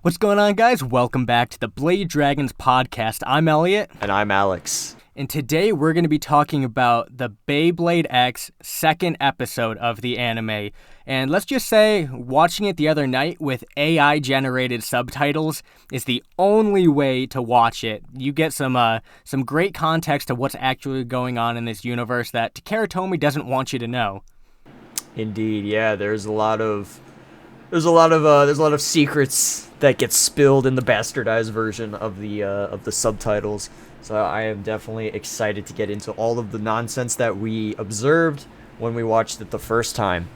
What's going on, guys? Welcome back to the Blade Dragons podcast. I'm Elliot. And I'm Alex. And today we're going to be talking about the Beyblade X second episode of the anime. And let's just say, watching it the other night with AI-generated subtitles is the only way to watch it. You get some great context to what's actually going on in this universe that Takara Tomy doesn't want you to know. Indeed, yeah. There's a lot of secrets that get spilled in the bastardized version of the subtitles. So I am definitely excited to get into all of the nonsense that we observed when we watched it the first time.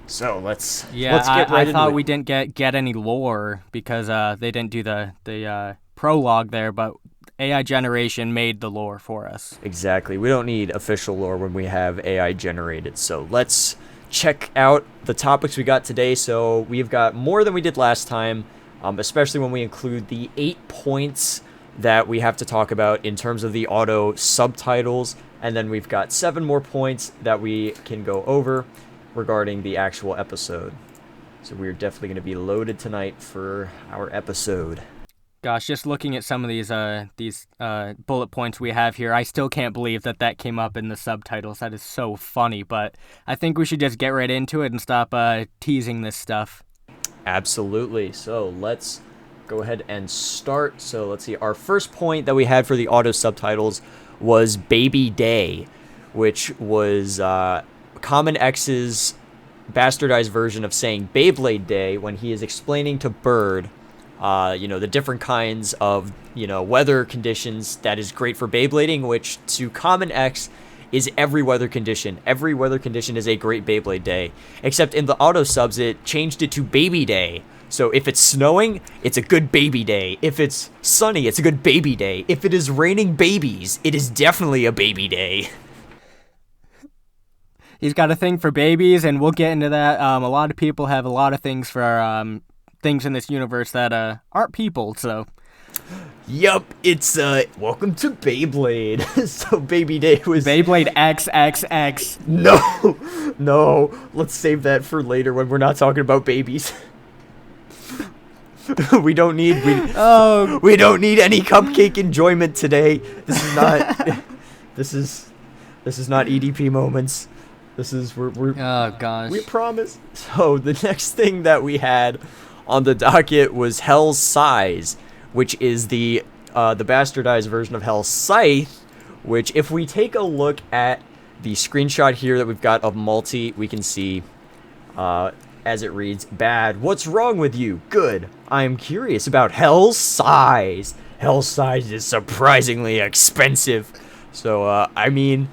So let's get right I into thought it. we didn't get any lore because they didn't do the prologue there, but AI generation made the lore for us. Exactly. We don't need official lore when we have AI generated. So let's check out the topics we got today. So we've got more than we did last time, especially when we include the 8 points that we have to talk about in terms of the auto subtitles. And then we've got 7 more points that we can go over regarding the actual episode. So we're definitely going to be loaded tonight for our episode. Gosh, just looking at some of these bullet points we have here, I still can't believe that came up in the subtitles. That is so funny, but I think we should just get right into it and stop teasing this stuff. Absolutely. So let's go ahead and start. So let's see. Our first point that we had for the auto subtitles was Baby Day, which was Common X's bastardized version of saying Beyblade Day when he is explaining to Bird the different kinds of, weather conditions that is great for Beyblading, which to Common X is every weather condition. Every weather condition is a great Beyblade day. Except in the auto subs, it changed it to Baby Day. So if it's snowing, it's a good baby day. If it's sunny, it's a good baby day. If it is raining babies, it is definitely a baby day. He's got a thing for babies, and we'll get into that. A lot of people have a lot of things for things in this universe that aren't people, so... Yup, it's welcome to Beyblade. So Baby Day was Beyblade XXX. No, let's save that for later when we're not talking about babies. we don't need any cupcake enjoyment today. This is not EDP moments. This is we're oh gosh. We promise. So the next thing that we had on the docket was Hell's Size, which is the bastardized version of Hell's Scythe, which if we take a look at the screenshot here that we've got of Multi, we can see as it reads, bad, what's wrong with you? Good, I am curious about Hell's Size. Hell's Size is surprisingly expensive. So, when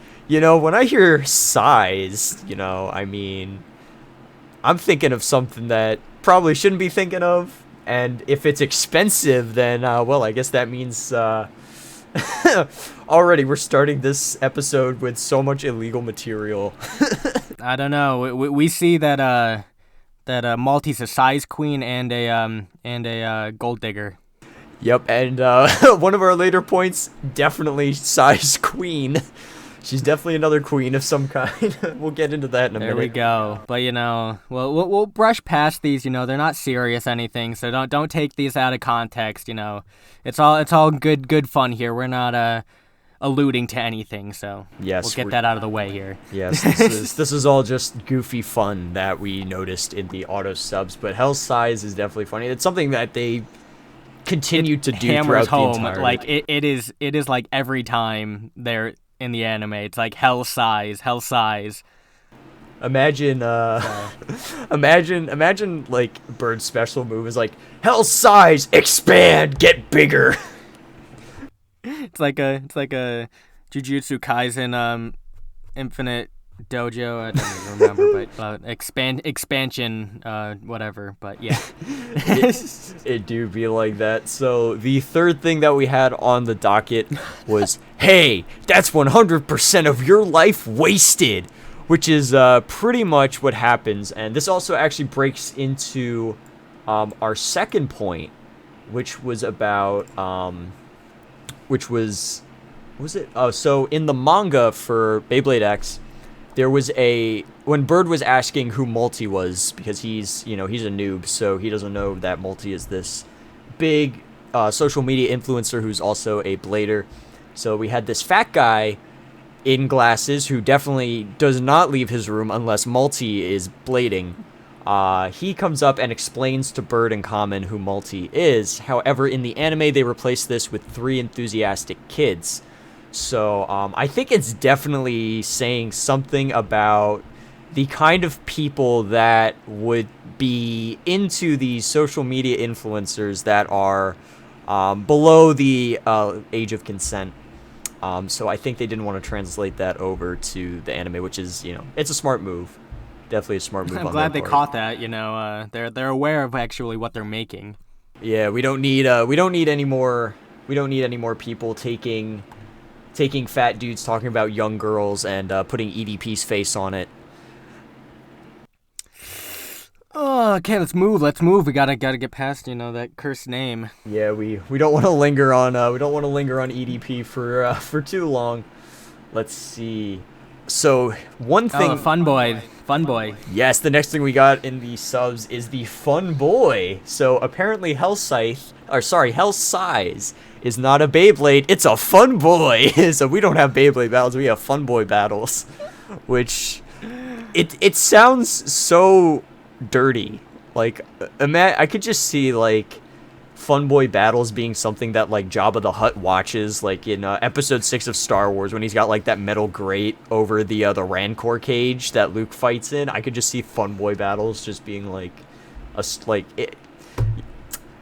I hear size, I'm thinking of something that probably shouldn't be thinking of. And if it's expensive, then, I guess that means, already we're starting this episode with so much illegal material. I don't know. We see that Maltese a size queen and a gold digger. Yep, and, one of our later points, definitely size queen. She's definitely another queen of some kind. We'll get into that in a minute. There we go. But we'll brush past these. They're not serious anything, so don't take these out of context. It's all good fun here. We're not alluding to anything, so yes, we'll get that out of the way here. Yes, this is all just goofy fun that we noticed in the auto subs. But Hell's Size is definitely funny. It's something that they continue to do hammers throughout home. the entire. Like it is like every time they're in the anime, it's like Hell Size. Imagine like Bird's special move is like Hell Size, expand, get bigger. It's like a Jujutsu Kaisen Infinite Dojo. I don't even remember, but expansion whatever. But yeah, it do be like that. So the third thing that we had on the docket was, hey, that's 100% of your life wasted, which is pretty much what happens. And this also actually breaks into our second point, which was about so in the manga for Beyblade X, there was when Bird was asking who Multi was, because he's a noob, so he doesn't know that Multi is this big social media influencer who's also a blader. So we had this fat guy in glasses who definitely does not leave his room unless Multi is blading. He comes up and explains to Bird and Common who Multi is. However, in the anime, they replaced this with 3 enthusiastic kids. So I think it's definitely saying something about the kind of people that would be into these social media influencers that are below the age of consent. So I think they didn't want to translate that over to the anime, which is, it's a smart move. Definitely a smart move. I'm glad they caught that. They're aware of actually what they're making. Yeah, we don't need any more people taking fat dudes talking about young girls and putting EDP's face on it. Oh, okay, let's move. We gotta get past that cursed name. Yeah, we don't want to linger on EDP for too long. Let's see. So one thing. Oh, fun boy. Yes, the next thing we got in the subs is the fun boy. So apparently Hell Size is not a Beyblade, it's a fun boy. So we don't have Beyblade battles, we have fun boy battles, which it sounds so dirty. Like, I could just see like fun boy battles being something that like Jabba the Hutt watches, like in episode 6 of Star Wars when he's got like that metal grate over the Rancor cage that Luke fights in. I could just see fun boy battles just being like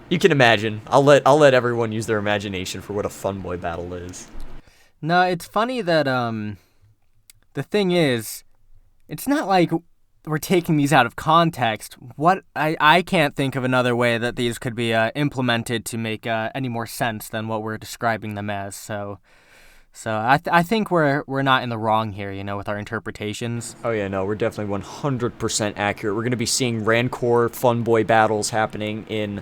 you can imagine. I'll let everyone use their imagination for what a fun boy battle is. No, it's funny that the thing is, it's not like we're taking these out of context. What I can't think of another way that these could be implemented to make any more sense than what we're describing them as. So I think we're not in the wrong here, with our interpretations. Oh yeah, no, we're definitely 100% accurate. We're gonna be seeing Rancor fun boy battles happening in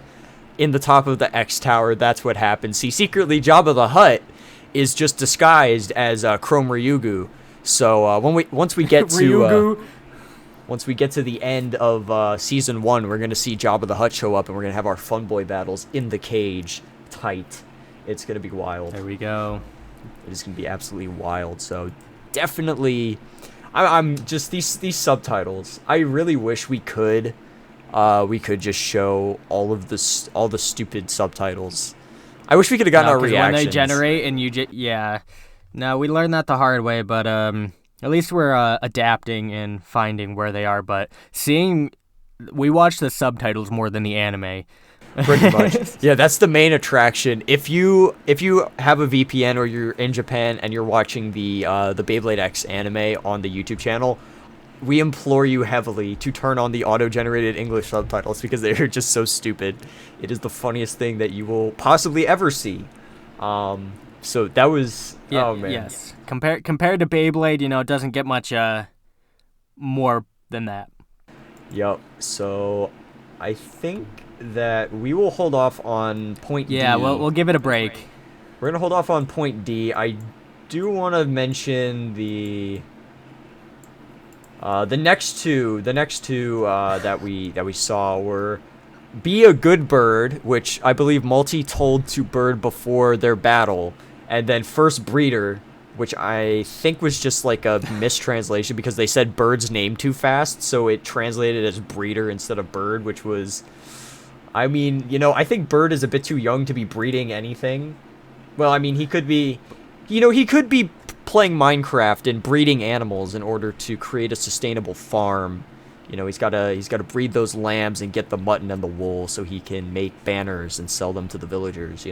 the top of the X Tower. That's what happens. See, secretly Jabba the Hutt is just disguised as Chrome Ryugu. So once we get to once we get to the end of Season 1, we're going to see Jabba the Hutt show up, and we're going to have our fun boy battles in the cage, tight. It's going to be wild. There we go. It is going to be absolutely wild. So definitely, I'm just these subtitles. I really wish we could just show all the stupid subtitles. I wish we could have gotten our reactions. When they generate and yeah. No, we learned that the hard way, but at least we're adapting and finding where they are. But we watch the subtitles more than the anime. Pretty much. Yeah, that's the main attraction. If you have a VPN or you're in Japan and you're watching the Beyblade X anime on the YouTube channel, we implore you heavily to turn on the auto-generated English subtitles because they're just so stupid. It is the funniest thing that you will possibly ever see. So that was oh man. Yes. Compared to Beyblade, it doesn't get much more than that. Yep. So I think that we will hold off on point D. Yeah, we'll give it a break. We're gonna hold off on point D. I do want to mention the next two that we saw were Be a Good Bird, which I believe Multi told to Bird before their battle, and then First Breeder, which I think was just like a mistranslation because they said Bird's name too fast, so it translated as Breeder instead of Bird, which was, I mean, I think Bird is a bit too young to be breeding anything. Well, I mean, he could be playing Minecraft and breeding animals in order to create a sustainable farm. He's got to breed those lambs and get the mutton and the wool so he can make banners and sell them to the villagers,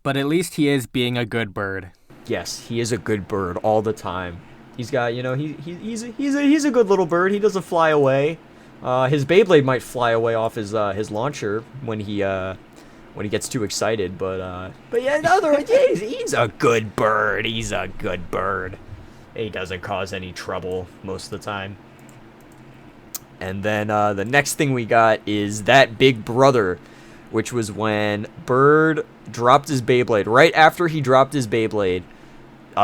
But at least he is being a good bird. Yes, he is a good bird all the time. He's got, he's a good little bird. He doesn't fly away. His Beyblade might fly away off his launcher when he gets too excited, but yeah, in other words, he's a good bird. He's a good bird. He doesn't cause any trouble most of the time. And then the next thing we got is That Big Brother, which was when Bird dropped his Beyblade. Right after he dropped his Beyblade,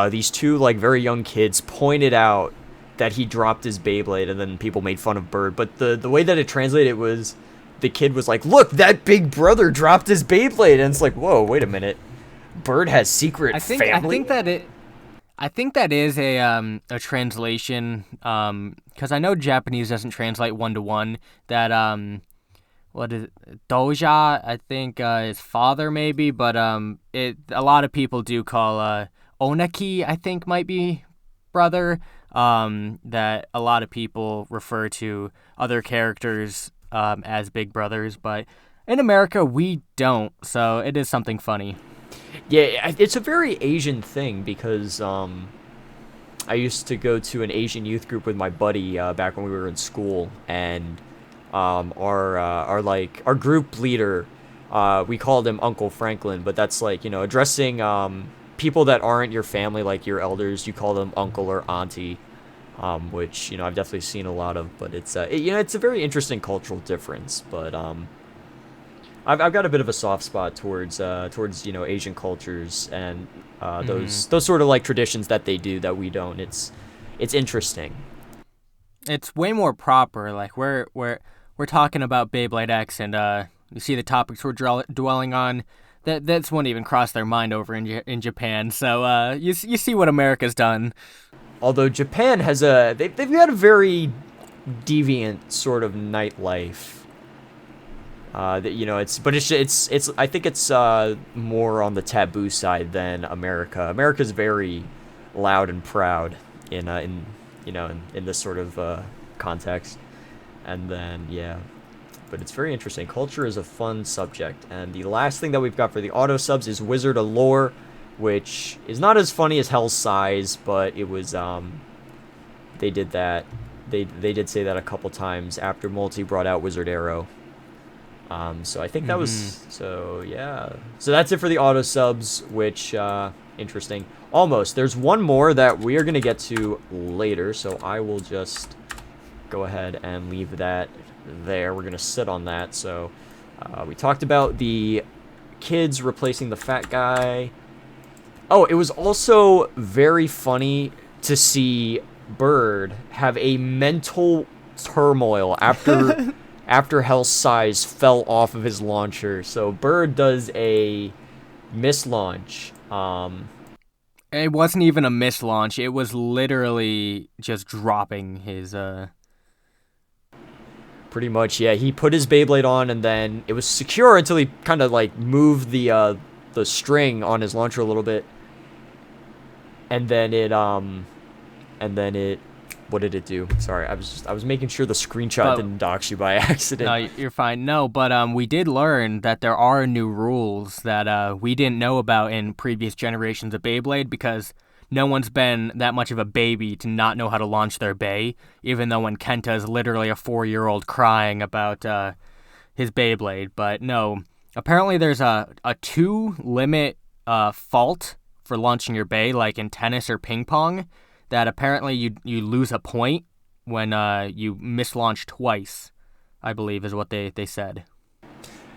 these two very young kids pointed out that he dropped his Beyblade, and then people made fun of Bird. But the way that it translated was the kid was like, "Look, that big brother dropped his Beyblade," and it's like, "Whoa, wait a minute, Bird has secret family." I think that is a translation because I know Japanese doesn't translate 1-to-1. That what is it? Doja, I think is father maybe, but a lot of people do call Onaki, I think might be brother. That a lot of people refer to other characters as big brothers, but in America we don't, so it is something funny. Yeah, it's a very Asian thing because I used to go to an Asian youth group with my buddy back when we were in school, and our group leader, we called him Uncle Franklin, but that's like, addressing people that aren't your family, like your elders, you call them uncle or auntie, which I've definitely seen a lot of, but it's it's a very interesting cultural difference, but I've got a bit of a soft spot towards Asian cultures and those sort of like traditions that they do that we don't. It's interesting. It's way more proper. Like we're talking about Beyblade X, and you see the topics we're dwelling on. That's won't even cross their mind over in Japan. So you see what America's done. Although Japan has they've got a very deviant sort of nightlife. It's I think it's more on the taboo side than America. America's very loud and proud in this sort of context, and then but it's very interesting. Culture is a fun subject, and the last thing that we've got for the auto subs is Wizard of Lore, which is not as funny as Hell's Size, but it was they did that. They did say that a couple times after Multi brought out Wizard Arrow. So I think that was so that's it for the auto subs, which interesting. Almost. There's one more that we are going to get to later, so I will just go ahead and leave that there. We're going to sit on that. So we talked about the kids replacing the fat guy. Oh, it was also very funny to see Bird have a mental turmoil after after Hell's Size fell off of his launcher. So Bird does a mislaunch. It wasn't even a mislaunch. It was literally just dropping his Pretty much, yeah. He put his Beyblade on, and then it was secure until he kind of like moved the string on his launcher a little bit, and then it what did it do? Sorry, I was making sure the screenshot didn't dox you by accident. No, you're fine. No, but we did learn that there are new rules that we didn't know about in previous generations of Beyblade, because no one's been that much of a baby to not know how to launch their Bey, even though when Kenta is literally a 4-year-old crying about his Beyblade. But no, apparently there's a 2-limit fault for launching your Bey, like in tennis or ping pong, that apparently you lose a point when you mislaunch twice, I believe is what they said.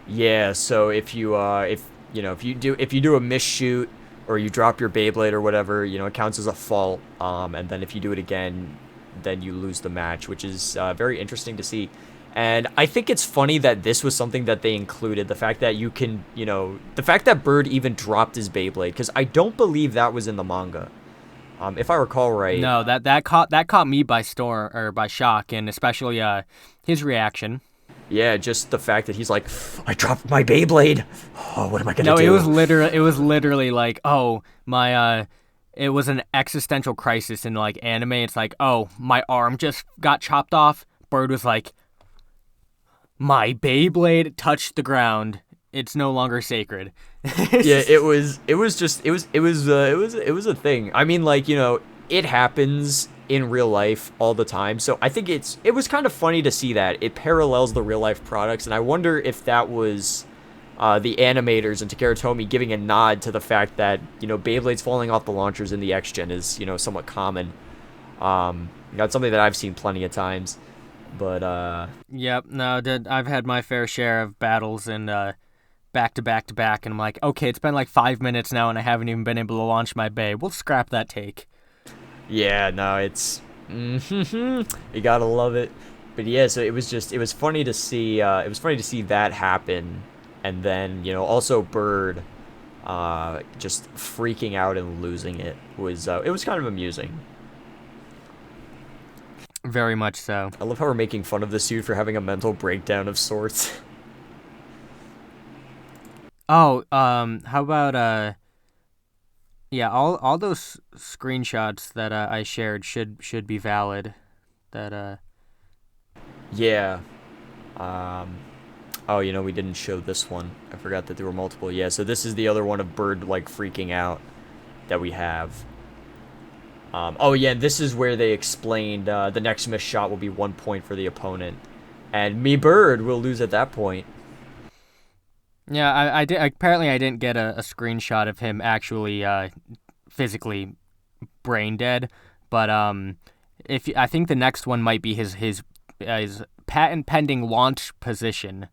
Yeah, so if you do a misshoot or you drop your Beyblade or whatever, it counts as a fault. And then if you do it again, then you lose the match, which is very interesting to see. And I think it's funny that this was something that they included, the fact that you can, the fact that Bird even dropped his Beyblade, because I don't believe that was in the manga. If I recall right. No, that caught me by shock, and especially his reaction. Yeah, just the fact that he's like, I dropped my Beyblade. Oh, what am I gonna do? No, it was literally like, oh, my it was an existential crisis in like anime. It's like, oh, my arm just got chopped off. Bird was like, my Beyblade touched the ground. It's no longer sacred. Yeah, it was a thing. I mean, like, it happens in real life all the time. So I think it was kind of funny to see that it parallels the real life products, and I wonder if that was the animators and Takara Tomy giving a nod to the fact that Beyblades falling off the launchers in the X Gen is somewhat common. That's something that I've seen plenty of times. But yep, no, I've had my fair share of battles and back to back to back, and I'm like, okay, it's been like 5 minutes now, and I haven't even been able to launch my Bey. We'll scrap that take. Yeah, no, it's you gotta love it. But yeah, so it was funny to see that happen, and then also Bird just freaking out and losing it was kind of amusing. Very much so. I love how we're making fun of this dude for having a mental breakdown of sorts. Oh, how about yeah, all those screenshots that I shared should be valid. That Yeah. Um, oh, we didn't show this one. I forgot that there were multiple. Yeah, so this is the other one of Bird like freaking out that we have. Oh yeah, this is where they explained the next missed shot will be 1 point for the opponent, and me Bird will lose at that point. yeah, I did. Apparently, I didn't get a screenshot of him actually physically brain dead, but if I think the next one might be his patent pending launch position.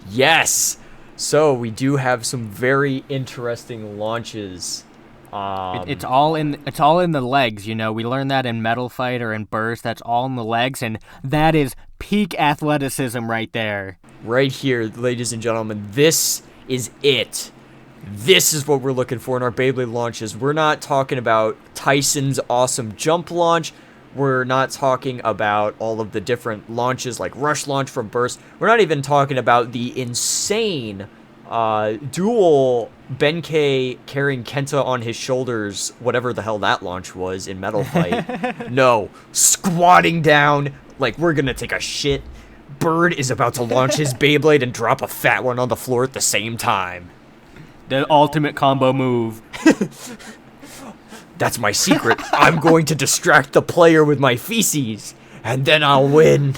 Yes. So we do have some very interesting launches. It's all in the legs, you know. We learned that in Metal Fight or in Burst. That's all in the legs, and that is peak athleticism right there. Right here, ladies and gentlemen, this is it. This is what we're looking for in our Beyblade launches. We're not talking about Tyson's awesome jump launch. We're not talking about all of the different launches like Rush Launch from Burst. We're not even talking about the insane dual Benkei carrying Kenta on his shoulders, whatever the hell that launch was in Metal Fight. No, squatting down like we're gonna take a shit. Bird is about to launch his Beyblade and drop a fat one on the floor at the same time. The ultimate combo move. That's my secret. I'm going to distract the player with my feces, and then I'll win.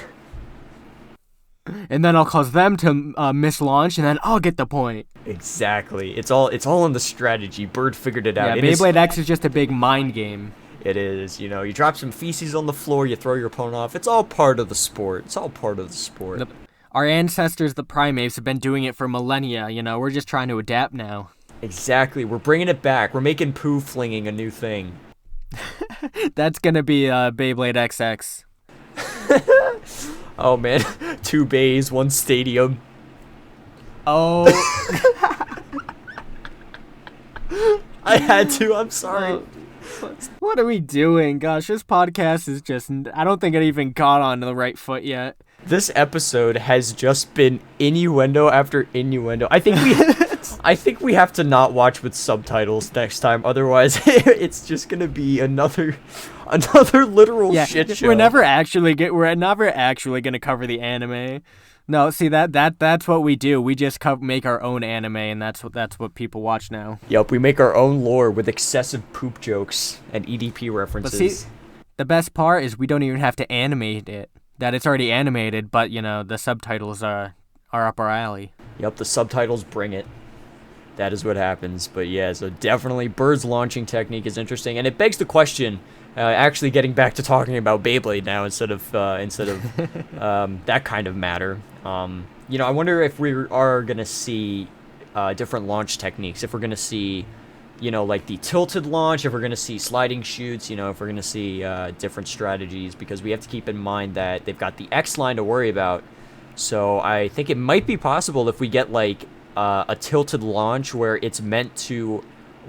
And then I'll cause them to mislaunch, and then I'll get the point. Exactly. It's all in the strategy. Bird figured it out. Yeah, Beyblade X is just a big mind game. It is. You drop some feces on the floor, you throw your opponent off. It's all part of the sport. It's all part of the sport. Our ancestors, the primates, have been doing it for millennia. We're just trying to adapt now. Exactly. We're bringing it back. We're making poo flinging a new thing. That's gonna be Beyblade XX. Oh man, 2 bays, 1 stadium. Oh. I had to. I'm sorry. What are we doing? Gosh, this podcast is just... I don't think it even got on the right foot yet. This episode has just been innuendo after innuendo. I think we have to not watch with subtitles next time. Otherwise, it's just gonna be another literal shit show. We're never actually gonna cover the anime. No, see that's what we do. We just make our own anime, and that's what people watch now. Yup, we make our own lore with excessive poop jokes and EDP references. But see, the best part is we don't even have to animate it. That it's already animated, but the subtitles are up our alley. Yup, the subtitles bring it. That is what happens. But yeah, so definitely Bird's launching technique is interesting, and it begs the question. Actually, getting back to talking about Beyblade now instead of that kind of matter. I wonder if we are gonna see different launch techniques. If we're gonna see, like the tilted launch. If we're gonna see sliding shoots. If we're gonna see different strategies, because we have to keep in mind that they've got the X line to worry about. So I think it might be possible if we get like a tilted launch where it's meant to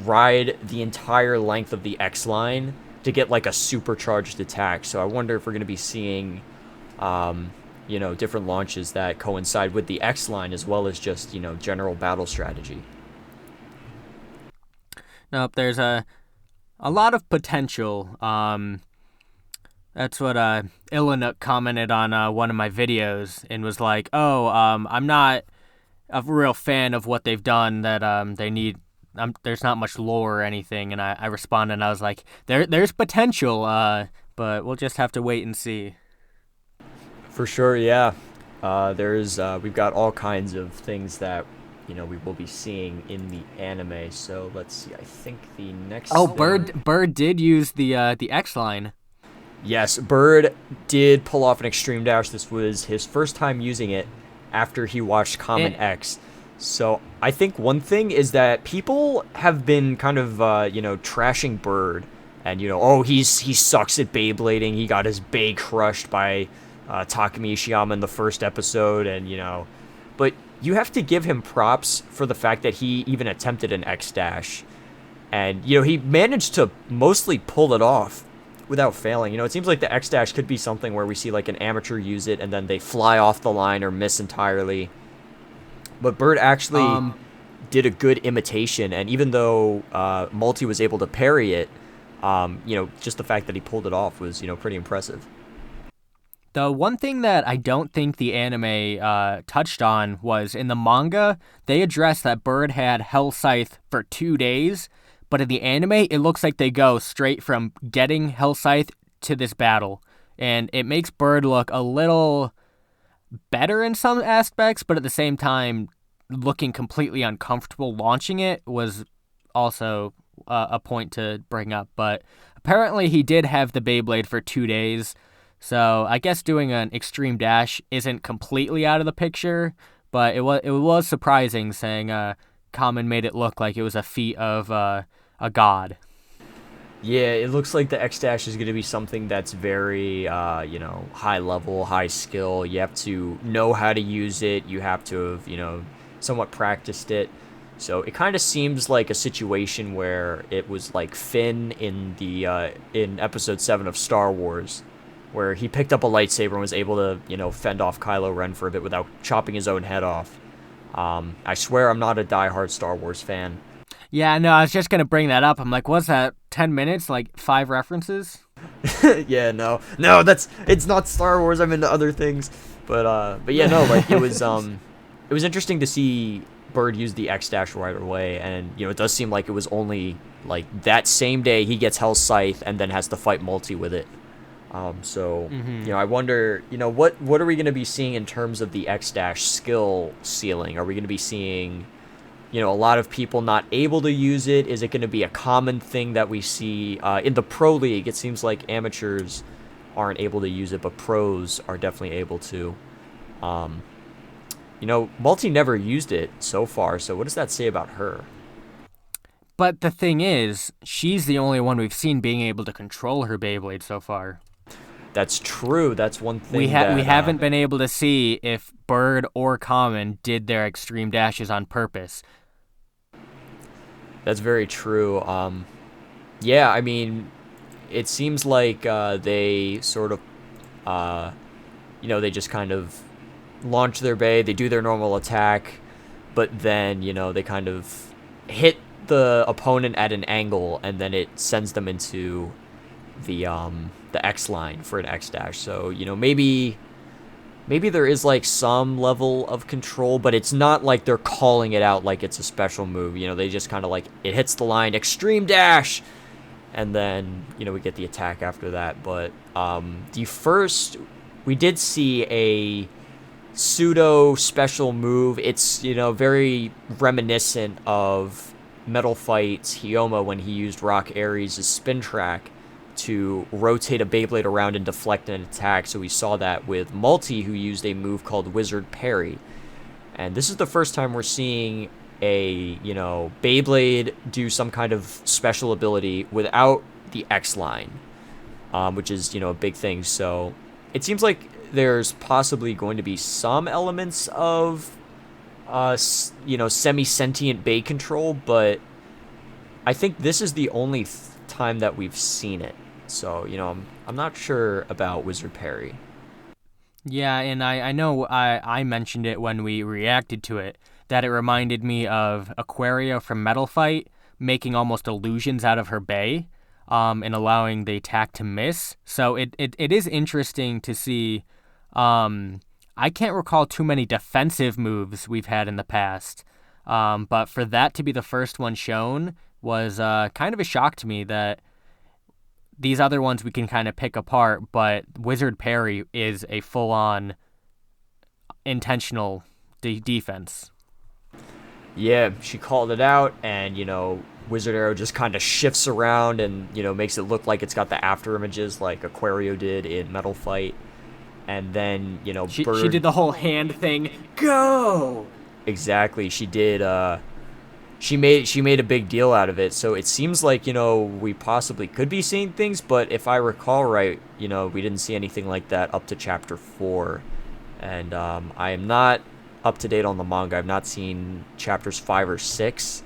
ride the entire length of the X line to get like a supercharged attack. So I wonder if we're going to be seeing, different launches that coincide with the X line as well as just, general battle strategy. Nope, there's a lot of potential. That's what Ilinuk commented on one of my videos and was like, I'm not a real fan of what they've done, that they need... there's not much lore or anything, and I responded and I was like, there's potential, but we'll just have to wait and see. For sure, yeah. We've got all kinds of things that we will be seeing in the anime. So let's see. I think the next. Oh, Bird did use the X line. Yes, Bird did pull off an extreme dash. This was his first time using it after he watched Common X. So I think one thing is that people have been kind of, trashing Bird. And, he sucks at Beyblading. He got his Bay crushed by Takumi Ishiyama in the first episode, and but you have to give him props for the fact that he even attempted an X dash, and he managed to mostly pull it off without failing. It seems like the X dash could be something where we see like an amateur use it and then they fly off the line or miss entirely. But Bird actually did a good imitation, and even though Multi was able to parry it, just the fact that he pulled it off was pretty impressive. The one thing that I don't think the anime touched on was in the manga, they addressed that Bird had Hell Scythe for 2 days, but in the anime, it looks like they go straight from getting Hell Scythe to this battle. And it makes Bird look a little better in some aspects, but at the same time, looking completely uncomfortable launching it was also a point to bring up. But apparently, he did have the Beyblade for 2 days. So I guess doing an extreme dash isn't completely out of the picture, but it was surprising, saying Kamen made it look like it was a feat of a god. Yeah, it looks like the X dash is going to be something that's very high level, high skill. You have to know how to use it. You have to have somewhat practiced it. So it kind of seems like a situation where it was like Finn in the in episode 7 of Star Wars, where he picked up a lightsaber and was able to, fend off Kylo Ren for a bit without chopping his own head off. I swear I'm not a diehard Star Wars fan. Yeah, no, I was just going to bring that up. I'm like, what's that, 10 minutes, like 5 references? Yeah, no, it's not Star Wars, I'm into other things. But yeah, no, like, it was interesting to see Bird use the X-Dash right away, and, it does seem like it was only, like, that same day he gets Hell Scythe and then has to fight Multi with it. I wonder, what are we going to be seeing in terms of the X-Dash skill ceiling? Are we going to be seeing, a lot of people not able to use it? Is it going to be a common thing that we see in the Pro League? It seems like amateurs aren't able to use it, but pros are definitely able to. Multi never used it so far, so what does that say about her? But the thing is, she's the only one we've seen being able to control her Beyblade so far. That's true. That's one thing we haven't been able to see if Bird or Kamen did their extreme dashes on purpose. That's very true. Yeah, I mean, it seems like they sort of, they just kind of launch their bay, they do their normal attack, but then, they kind of hit the opponent at an angle, and then it sends them into the X line for an X dash. So maybe there is like some level of control, but it's not like they're calling it out like it's a special move. They just kind of like, it hits the line, extreme dash, and then we get the attack after that. But we did see a pseudo special move. It's very reminiscent of Metal Fight's Hyoma when he used Rock Ares' spin track to rotate a Beyblade around and deflect an attack. So we saw that with Multi, who used a move called Wizard Parry. And this is the first time we're seeing a, Beyblade do some kind of special ability without the X line, which is, a big thing. So it seems like there's possibly going to be some elements of, semi-sentient Bay control, but I think this is the only time that we've seen it. So, I'm not sure about Wizard Parry. Yeah, and I know I mentioned it when we reacted to it, that it reminded me of Aquaria from Metal Fight, making almost illusions out of her bay, and allowing the attack to miss. So it is interesting to see. I can't recall too many defensive moves we've had in the past, but for that to be the first one shown was kind of a shock to me, that these other ones we can kind of pick apart, but Wizard Parry is a full-on intentional defense. Yeah, she called it out, and, Wizard Arrow just kind of shifts around and, makes it look like it's got the after images like Aquario did in Metal Fight. And then, she Bird... did the whole hand thing. Go! Exactly. She did she made a big deal out of it. So it seems like, we possibly could be seeing things, but if I recall right, we didn't see anything like that up to chapter 4. And I am not up to date on the manga. I've not seen chapters 5 or 6.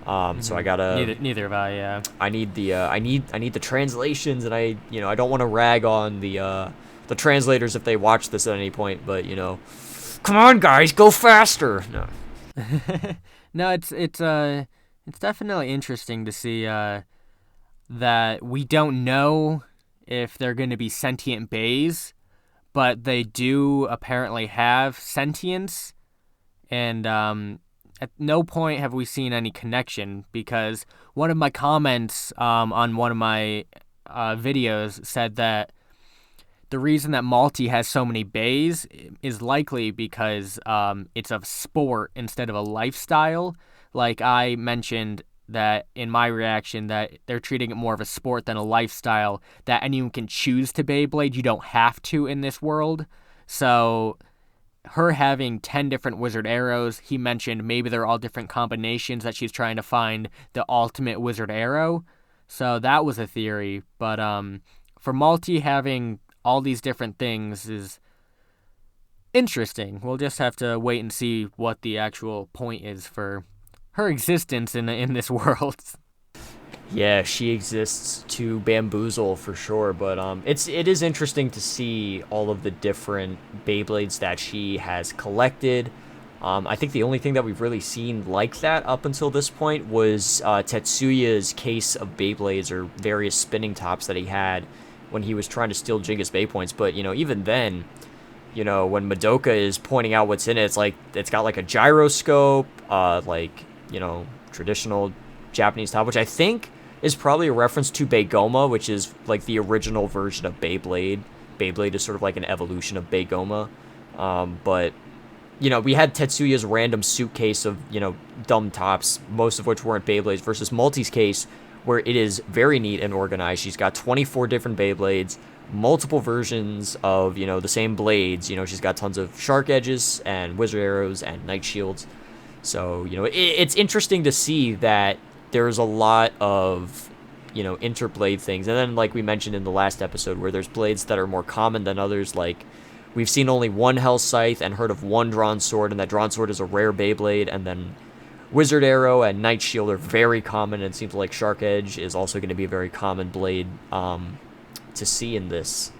So I gotta. Neither have I. Yeah. I need the translations, and I don't want to rag on the translators if they watch this at any point. But come on, guys, go faster. No. No, it's definitely interesting to see that we don't know if they're going to be sentient bays, but they do apparently have sentience, and at no point have we seen any connection, because one of my comments on one of my videos said that the reason that Malti has so many bays is likely because it's a sport instead of a lifestyle. Like I mentioned that in my reaction, that they're treating it more of a sport than a lifestyle, that anyone can choose to Beyblade. You don't have to in this world. So her having 10 different wizard arrows, he mentioned maybe they're all different combinations that she's trying to find the ultimate wizard arrow. So that was a theory. But for Malti having all these different things is interesting. We'll just have to wait and see what the actual point is for her existence in this world. Yeah, she exists to bamboozle for sure, but it is interesting to see all of the different Beyblades that she has collected. I think the only thing that we've really seen like that up until this point was Tetsuya's case of Beyblades, or various spinning tops that he had when he was trying to steal Jinga's Bay points. But even then, when Madoka is pointing out what's in it, it's like it's got like a gyroscope, traditional Japanese top, which I think is probably a reference to Beigoma, which is like the original version of Beyblade. Beyblade is sort of like an evolution of Beigoma. But we had Tetsuya's random suitcase of dumb tops, most of which weren't Beyblades, versus Malti's case, where it is very neat and organized. She's got 24 different Beyblades, multiple versions of, the same blades. She's got tons of shark edges and wizard arrows and night shields. So, it's interesting to see that there's a lot of, interblade things. And then, like we mentioned in the last episode, where there's blades that are more common than others, like we've seen only one Hell Scythe and heard of one Drawn Sword, and that Drawn Sword is a rare Beyblade, and then Wizard Arrow and Night Shield are very common, and it seems like Shark Edge is also going to be a very common blade to see in this.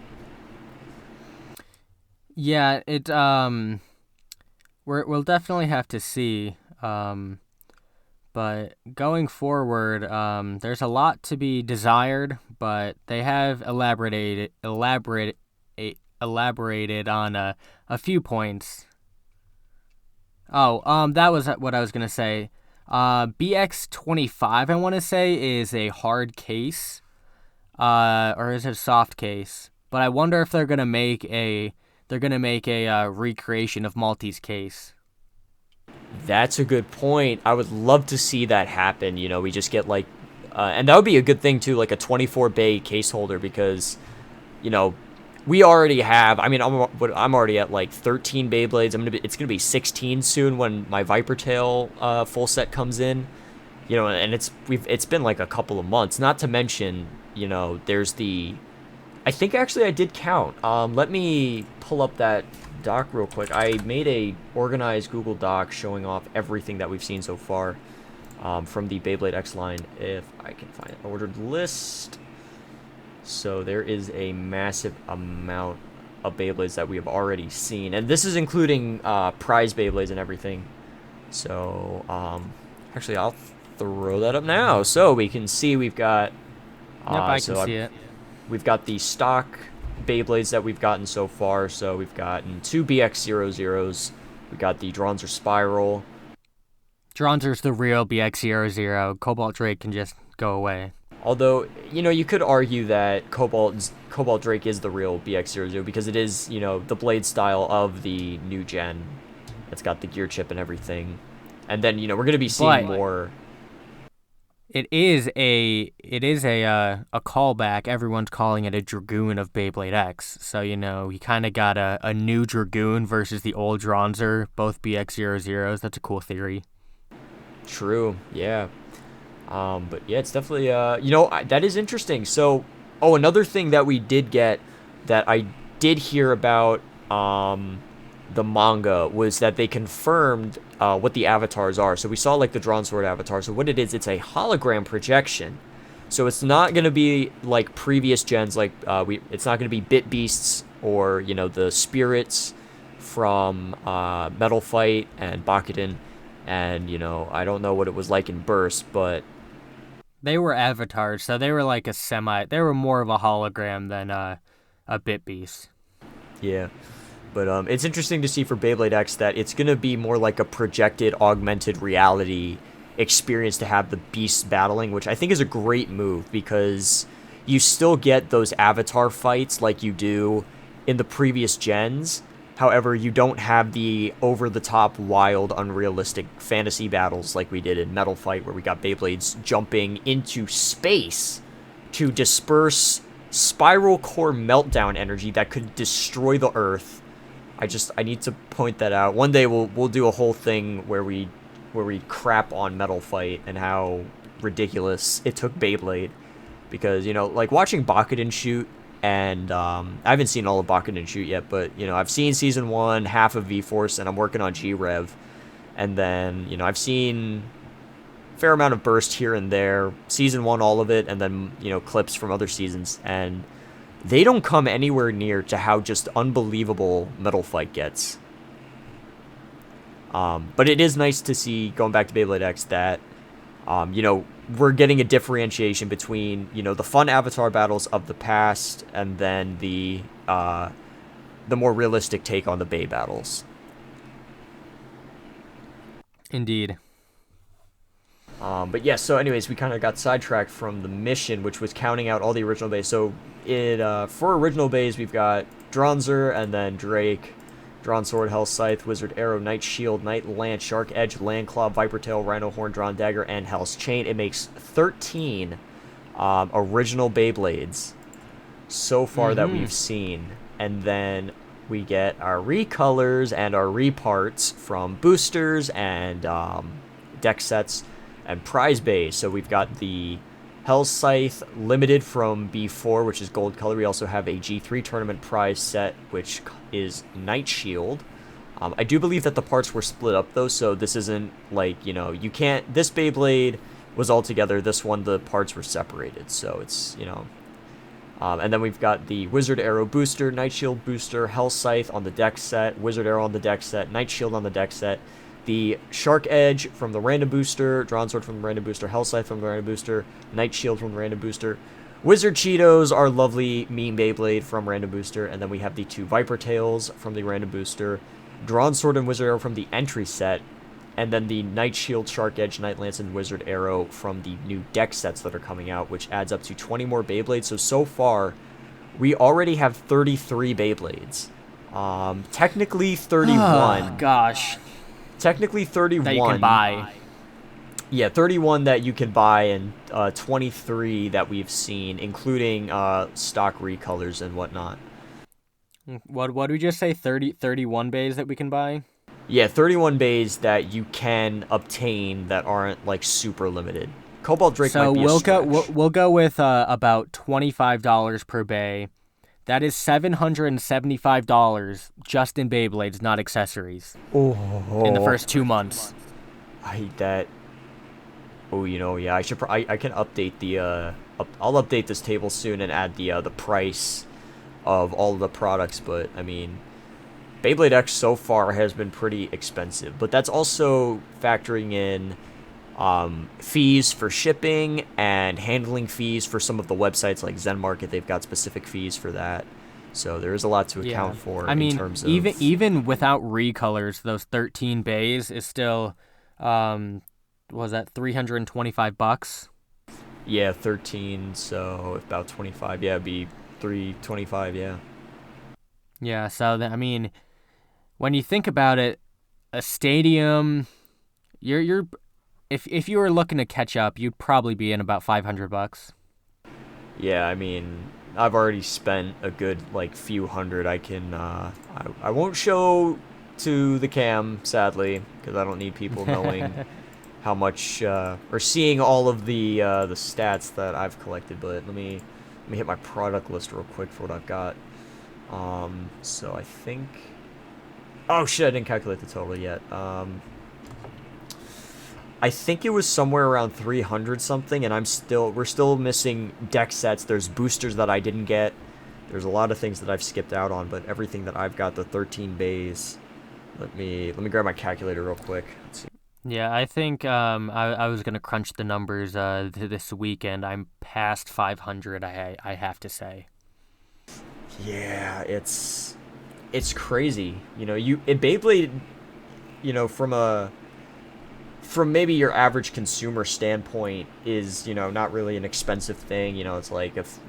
Yeah, we'll definitely have to see. But going forward, there's a lot to be desired, but they have elaborated on a few points. That was what I was gonna say. BX25, I want to say, is a hard case, or is it a soft case? But I wonder if they're gonna make a recreation of Malti's case. That's a good point. I would love to see that happen. We just get like, and that would be a good thing too, like a 24 bay case holder, because, we already have. I mean, I'm already at like 13 Beyblades. It's gonna be 16 soon when my Viper Tail full set comes in. And it's been like a couple of months. Not to mention, there's the. I think actually I did count. Let me pull up that doc real quick. I made a organized Google Doc showing off everything that we've seen so far from the Beyblade X line, if I can find an ordered list. So there is a massive amount of Beyblades that we have already seen, and this is including prize Beyblades and everything. So actually I'll throw that up now so we can see. We've got I can see it. We've got the stock Beyblades that we've gotten so far. So we've gotten 2 BX00s. We got the Dronzer Spiral. Dronzer's the real BX00. Cobalt Drake can just go away. Although, you could argue that Cobalt Drake is the real BX00 because it is, the blade style of the new gen. It's got the gear chip and everything. And then, we're going to be seeing more. It is a callback. Everyone's calling it a Dragoon of Beyblade X. So, you kind of got a new Dragoon versus the old Dronzer, both BX00s. That's a cool theory. True. Yeah. But yeah, it's definitely that is interesting. So, oh, another thing that we did get that I did hear about the manga was that they confirmed what the avatars are. So we saw like the drawn sword avatar. So what it is, it's a hologram projection. So it's not gonna be like previous gens, like it's not gonna be bit beasts or the spirits from Metal Fight and Bakuden, and I don't know what it was like in Burst, but They were avatars, so they were like they were more of a hologram than a bit beast. yeah. But it's interesting to see for Beyblade X that it's gonna be more like a projected, augmented reality experience to have the beasts battling, which I think is a great move because you still get those avatar fights like you do in the previous gens. However, you don't have the over-the-top, wild, unrealistic fantasy battles like we did in Metal Fight, where we got Beyblades jumping into space to disperse spiral core meltdown energy that could destroy the Earth. I need to point that out. One day we'll do a whole thing where we crap on Metal Fight and how ridiculous it took Beyblade, because like watching Bakuden shoot, and I haven't seen all of Bakuden shoot yet, but I've seen season 1, half of V-Force, and I'm working on G-Rev, and then I've seen a fair amount of Burst here and there, season 1 all of it, and then clips from other seasons, and they don't come anywhere near to how just unbelievable Metal Fight gets. But it is nice to see, going back to Beyblade X, that we're getting a differentiation between the fun avatar battles of the past and then the more realistic take on the Bay battles. Indeed. But yeah, so anyways, we kind of got sidetracked from the mission, which was counting out all the original bays. So for original bays, we've got Dronzer and then Drake, Drawn Sword, Hell Scythe, Wizard Arrow, Knight Shield, Knight Lance, Shark Edge, Land Claw, Viper Tail, Rhino Horn, Drawn Dagger, and Hell's Chain. It makes 13 original Beyblades so far that we've seen. And then we get our recolors and our reparts from boosters and deck sets and prize bays. So we've got the Hell Scythe Limited from B4, which is gold color. We also have a G3 tournament prize set, which is Knight Shield. I do believe that the parts were split up, though, so this isn't like, you can't... This Beyblade was all together. This one, the parts were separated, so it's, and then we've got the Wizard Arrow booster, Knight Shield booster, Hell Scythe on the deck set, Wizard Arrow on the deck set, Knight Shield on the deck set, the Shark Edge from the random booster, Drawn Sword from the random booster, Hell Scythe from the random booster, Knight Shield from the random booster, Wizard Cheetos, our lovely Mean Beyblade from random booster, and then we have the 2 Viper Tails from the random booster, Drawn Sword and Wizard Arrow from the entry set, and then the Knight Shield, Shark Edge, Knight Lance, and Wizard Arrow from the new deck sets that are coming out, which adds up to 20 more Beyblades. So far, we already have 33 Beyblades. Technically 31. Oh, gosh. Technically 31. That you can buy. Yeah, 31 that you can buy, and 23 that we've seen, including stock recolors and whatnot. What did we just say? 31 bays that we can buy? Yeah, 31 bays that you can obtain that aren't like super limited. Cobalt Drake might be a stretch. We'll go with about $25 per bay. That is $775 just in Beyblades, not accessories. Oh. In the first 2 months. I hate that. Oh, yeah, I should. I can update the. I'll update this table soon and add the price of all of the products. But I mean, Beyblade X so far has been pretty expensive. But that's also factoring in fees for shipping and handling fees for some of the websites like Zen Market. They've got specific fees for that. So there is a lot to account for in terms of... even without recolors, those 13 bays is still, was that $325? Yeah, 13, so about 25. Yeah, it'd be 325, yeah. Yeah, so, when you think about it, a stadium, you're if you were looking to catch up, you'd probably be in about $500. Yeah, I've already spent a good few hundred. I can I won't show to the cam, sadly, because I don't need people knowing how much or seeing all of the stats that I've collected. But let me hit my product list real quick for what I've got. So I think. Oh shit! I didn't calculate the total yet. I think it was somewhere around 300 something, and we're still missing deck sets. There's boosters that I didn't get. There's a lot of things that I've skipped out on, but everything that I've got, the 13 bays. Let me grab my calculator real quick. Let's see. Yeah, I think I was gonna crunch the numbers this weekend. I'm past 500. I have to say. Yeah, it's crazy. Beyblade, from maybe your average consumer standpoint is, not really an expensive thing. It's like if,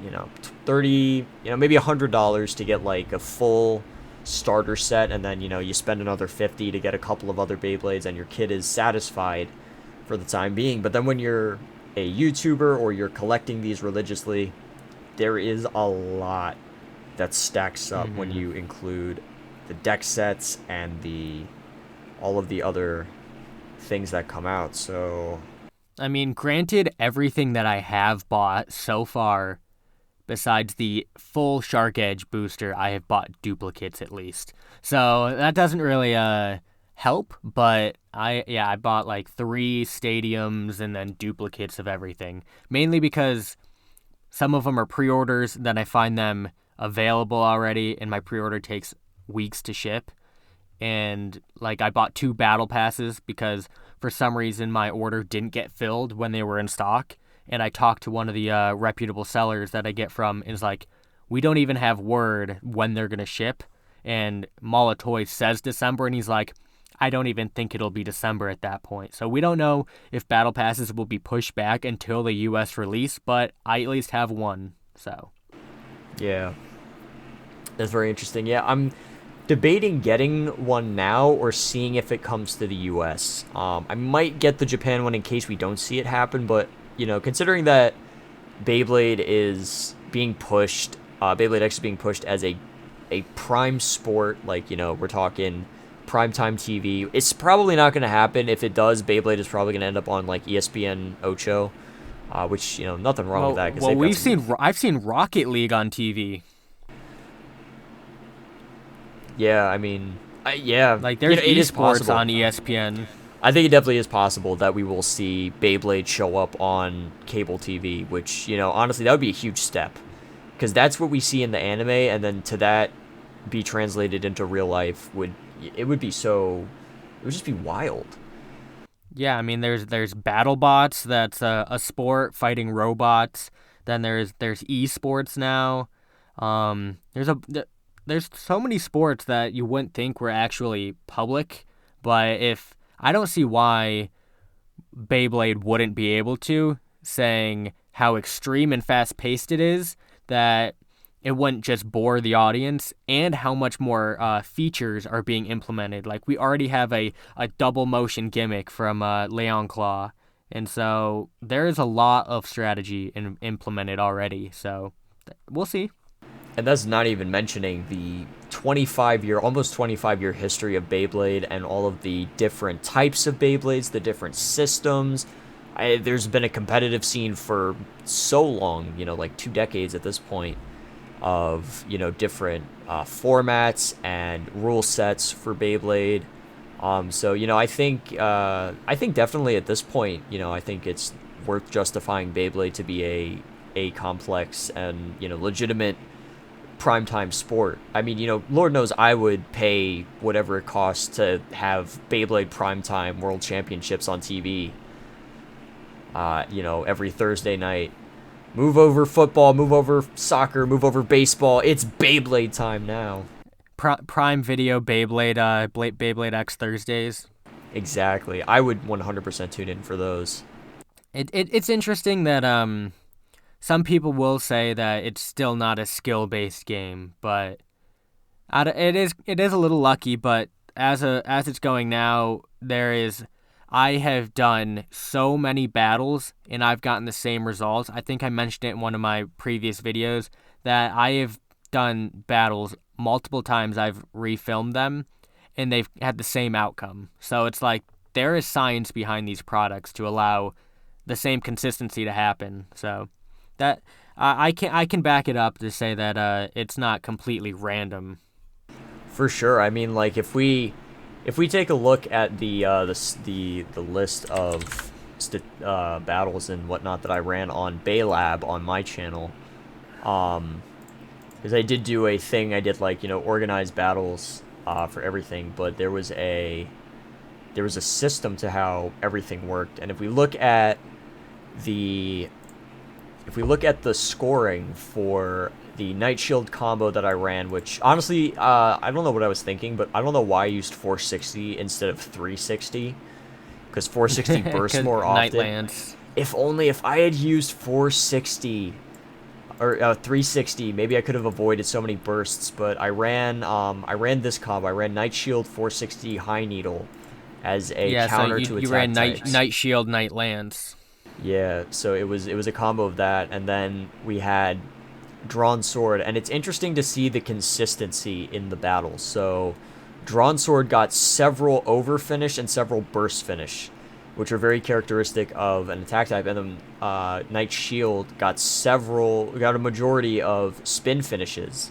30, maybe $100 to get like a full starter set, and then, you spend another 50 to get a couple of other Beyblades, and your kid is satisfied for the time being. But then when you're a YouTuber or you're collecting these religiously, there is a lot that stacks up when you include the deck sets and all of the other things that come out. So I mean, granted, everything that I have bought so far, besides the full Shark Edge booster, I have bought duplicates at least. So that doesn't really help, but I bought like 3 stadiums and then duplicates of everything. Mainly because some of them are pre-orders, then I find them available already, and my pre-order takes weeks to ship. And like I bought 2 battle passes because for some reason my order didn't get filled when they were in stock. And I talked to one of the reputable sellers that I get from, and is like, we don't even have word when they're gonna ship. And Mala Toys says December, and he's like, I don't even think it'll be December at that point. So we don't know if battle passes will be pushed back until the U.S. release, but I at least have one. So yeah, that's very interesting. Yeah, I'm debating getting one now or seeing if it comes to the US. I might get the Japan one in case we don't see it happen, but considering that Beyblade is being pushed, Beyblade X is being pushed as a prime sport, like we're talking primetime TV. It's probably not going to happen. If it does, Beyblade is probably going to end up on like ESPN Ocho, which nothing wrong with that. I've seen Rocket League on TV. Yeah, I mean, yeah. Like, there's esports on ESPN. ESPN. I think it definitely is possible that we will see Beyblade show up on cable TV, which, honestly, that would be a huge step. Because that's what we see in the anime, and then to that be translated into real life would just be wild. Yeah, I mean, there's BattleBots, that's a sport fighting robots. Then there's esports now. There's so many sports that you wouldn't think were actually public, but I don't see why Beyblade wouldn't be able to, saying how extreme and fast-paced it is, that it wouldn't just bore the audience, and how much more features are being implemented. Like, we already have a double motion gimmick from Leon Claw, and so there is a lot of strategy implemented already, so we'll see. And that's not even mentioning the almost 25-year history of Beyblade and all of the different types of Beyblades, the different systems. There's been a competitive scene for so long, like 2 decades at this point, of, different formats and rule sets for Beyblade. So, I think definitely at this point, I think it's worth justifying Beyblade to be a complex and, legitimate primetime sport. I mean, Lord knows I would pay whatever it costs to have Beyblade primetime World Championships on TV. Every Thursday night. Move over football, move over soccer, move over baseball. It's Beyblade time now. Prime Video Beyblade X Thursdays. Exactly. I would 100% tune in for those. It's interesting that some people will say that it's still not a skill-based game, but it is a little lucky. But as it's going now, I have done so many battles and I've gotten the same results. I think I mentioned it in one of my previous videos that I have done battles multiple times. I've refilmed them and they've had the same outcome. So it's like there is science behind these products to allow the same consistency to happen. So that I can back it up to say that it's not completely random. For sure. I mean, like if we take a look at the list of battles and whatnot that I ran on Baylab on my channel, because I did do a thing. I did like organized battles for everything, but there was a system to how everything worked. And the if we look at the scoring for the Night Shield combo that I ran, which honestly, I don't know what I was thinking, but I don't know why I used 460 instead of 360, because 460 bursts more often. Nightlands. If I had used 460 or 360, maybe I could have avoided so many bursts. But I ran this combo. I ran Night Shield 460 High Needle as a counter to attack you ran types. Night Shield Nightlands. Yeah, so it was a combo of that, and then we had Drawn Sword, and it's interesting to see the consistency in the battles. So Drawn Sword got several over finish and several burst finish, which are very characteristic of an attack type, and then Night Shield got a majority of spin finishes,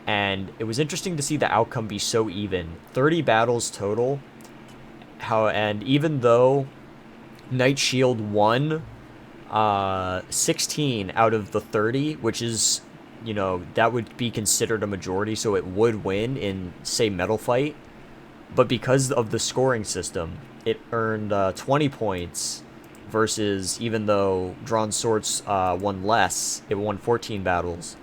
and it was interesting to see the outcome be so even. 30 battles total, and even though Night Shield won 16 out of the 30, which is, that would be considered a majority, so it would win in, say, Metal Fight. But because of the scoring system, it earned 20 points versus, even though Drawn Swords won less, it won 14 battles.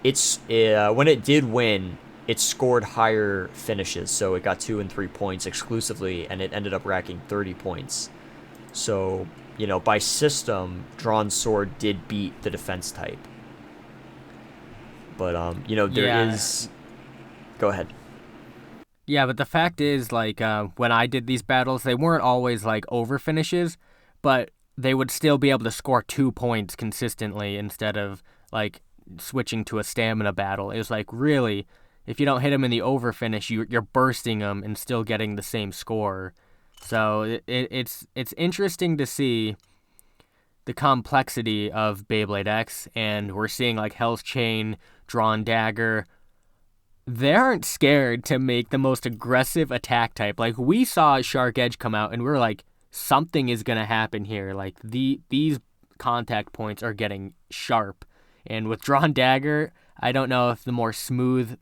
When it did win, it scored higher finishes, so it got 2 and 3 points exclusively, and it ended up racking 30 points. So, by system, Drawn Sword did beat the defense type. But, there is... Go ahead. Yeah, but the fact is, like, when I did these battles, they weren't always, like, over finishes, but they would still be able to score 2 points consistently instead of, like, switching to a stamina battle. It was like, really, if you don't hit them in the over finish, you're bursting them and still getting the same score. So it's interesting to see the complexity of Beyblade X, and we're seeing like Hell's Chain, Drawn Dagger. They aren't scared to make the most aggressive attack type. Like, we saw Shark Edge come out, and we were like, something is going to happen here. Like, these contact points are getting sharp. And with Drawn Dagger, I don't know if the more smooth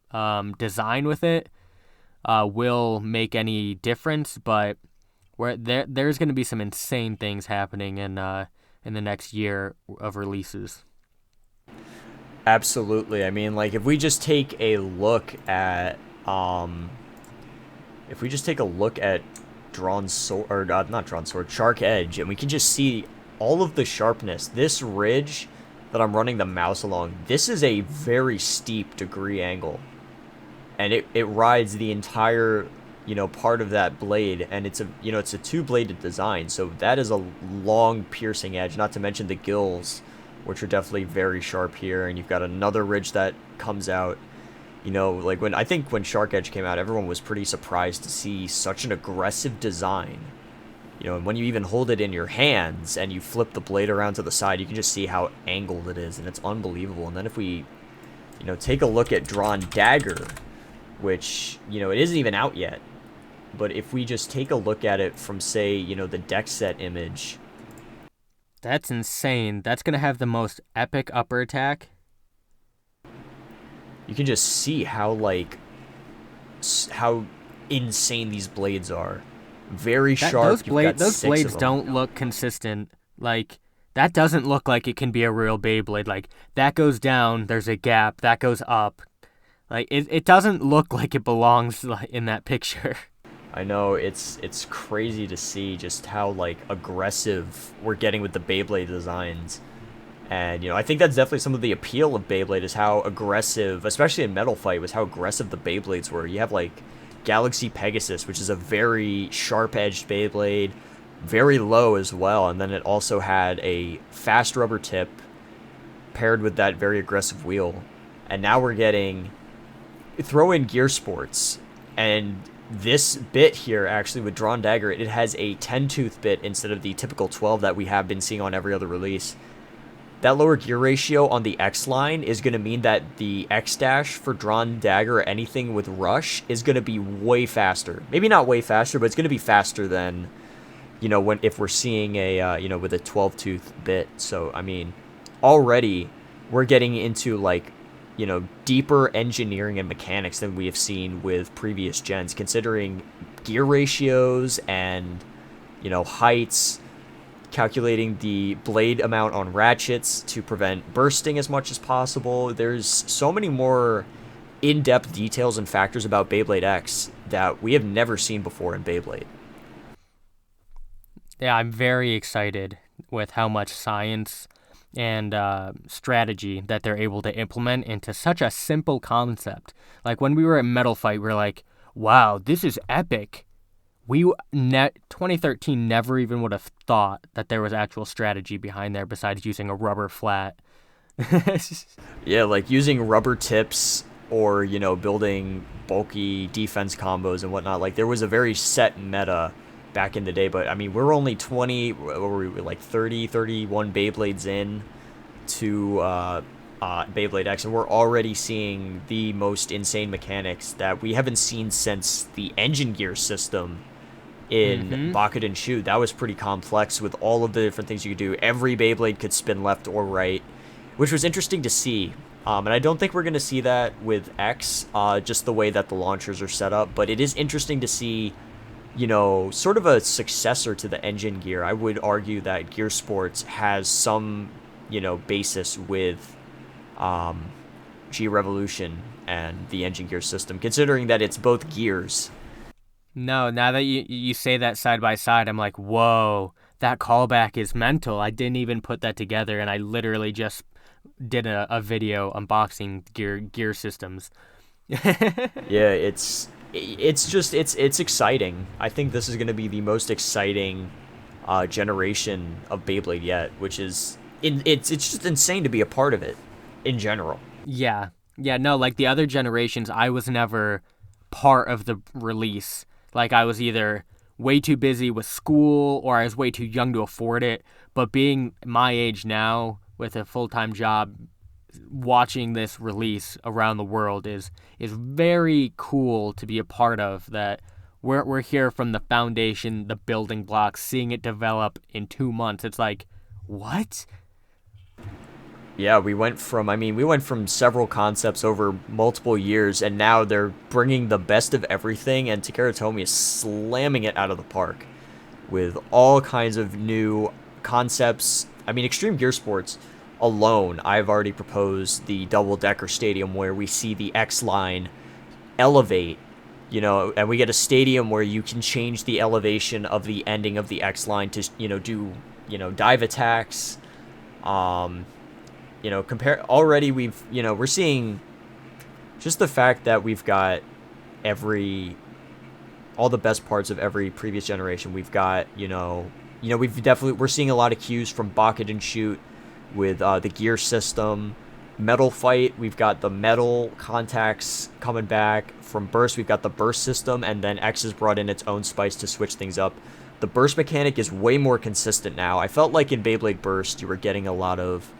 design with it will make any difference, but there's going to be some insane things happening in the next year of releases. Absolutely. I mean, like, if we just take a look at Drawn Sword, or not Drawn Sword, Shark Edge, and we can just see all of the sharpness. This ridge that I'm running the mouse along, this is a very steep degree angle, and it rides the entire part of that blade, and it's a 2-bladed design, so that is a long piercing edge, not to mention the gills, which are definitely very sharp here. And you've got another ridge that comes out, like when Shark Edge came out, everyone was pretty surprised to see such an aggressive design. And when you even hold it in your hands and you flip the blade around to the side, you can just see how angled it is, and it's unbelievable. And then if we take a look at Drawn Dagger, which it isn't even out yet, but if we just take a look at it from, say, the deck set image. That's insane. That's going to have the most epic upper attack. You can just see how insane these blades are. Very sharp. Those blades don't look consistent. Like, that doesn't look like it can be a real Beyblade. Like, that goes down, there's a gap, that goes up. Like, it doesn't look like it belongs in that picture. I know, it's crazy to see just how, like, aggressive we're getting with the Beyblade designs. And, I think that's definitely some of the appeal of Beyblade, is how aggressive, especially in Metal Fight, was how aggressive the Beyblades were. You have, like, Galaxy Pegasus, which is a very sharp-edged Beyblade, very low as well, and then it also had a fast rubber tip paired with that very aggressive wheel. And now we're getting... Throw in Gear Sports, and this bit here, actually, with Drawn Dagger, it has a 10-tooth bit instead of the typical 12 that we have been seeing on every other release. That lower gear ratio on the X line is going to mean that the X dash for Drawn Dagger or anything with Rush is going to be way faster. Maybe not way faster, but it's going to be faster than, if we're seeing a, with a 12-tooth bit. So, I mean, already we're getting into, like, deeper engineering and mechanics than we have seen with previous gens, considering gear ratios and, heights, calculating the blade amount on ratchets to prevent bursting as much as possible. There's so many more in-depth details and factors about Beyblade X that we have never seen before in Beyblade. Yeah, I'm very excited with how much science and strategy that they're able to implement into such a simple concept. Like when we were at Metal Fight, we are like, wow, this is epic. 2013 never even would have thought that there was actual strategy behind there besides using a rubber flat. Yeah, like using rubber tips or, building bulky defense combos and whatnot. Like there was a very set meta back in the day, but I mean, we're only 20, what were we, like 30, 31 Beyblades in to Beyblade X, and we're already seeing the most insane mechanics that we haven't seen since the engine gear system in Bakuden Shoot. That was pretty complex with all of the different things you could do. Every Beyblade could spin left or right, which was interesting to see. And I don't think we're going to see that with X, just the way that the launchers are set up, but it is interesting to see, sort of a successor to the engine gear. I would argue that Gear Sports has some, basis with G Revolution and the engine gear system, considering that it's both gears. No, now that you say that side by side, I'm like, whoa, that callback is mental. I didn't even put that together, and I literally just did a video unboxing gear systems. Yeah, it's exciting. I think this is going to be the most exciting generation of Beyblade yet, which is it's just insane to be a part of it in general. Yeah, no, like the other generations, I was never part of the release. Like I was either way too busy with school or I was way too young to afford it. But being my age now with a full-time job, watching this release around the world is very cool to be a part of. That we're here from the foundation, the building blocks, seeing it develop in 2 months. It's like, what? Yeah, we went from several concepts over multiple years, and now they're bringing the best of everything, and Takara Tomy is slamming it out of the park with all kinds of new concepts. I mean, Extreme Gear Sports alone, I've already proposed the double-decker stadium where we see the X line elevate, and we get a stadium where you can change the elevation of the ending of the X line to, do, dive attacks. Compare already we're seeing just the fact that we've got all the best parts of every previous generation. We've got, we're seeing a lot of cues from Bakuden Shoot with the gear system. Metal Fight, we've got the metal contacts coming back. From Burst, we've got the burst system, and then X has brought in its own spice to switch things up. The burst mechanic is way more consistent now. I felt like in Beyblade Burst, you were getting a lot of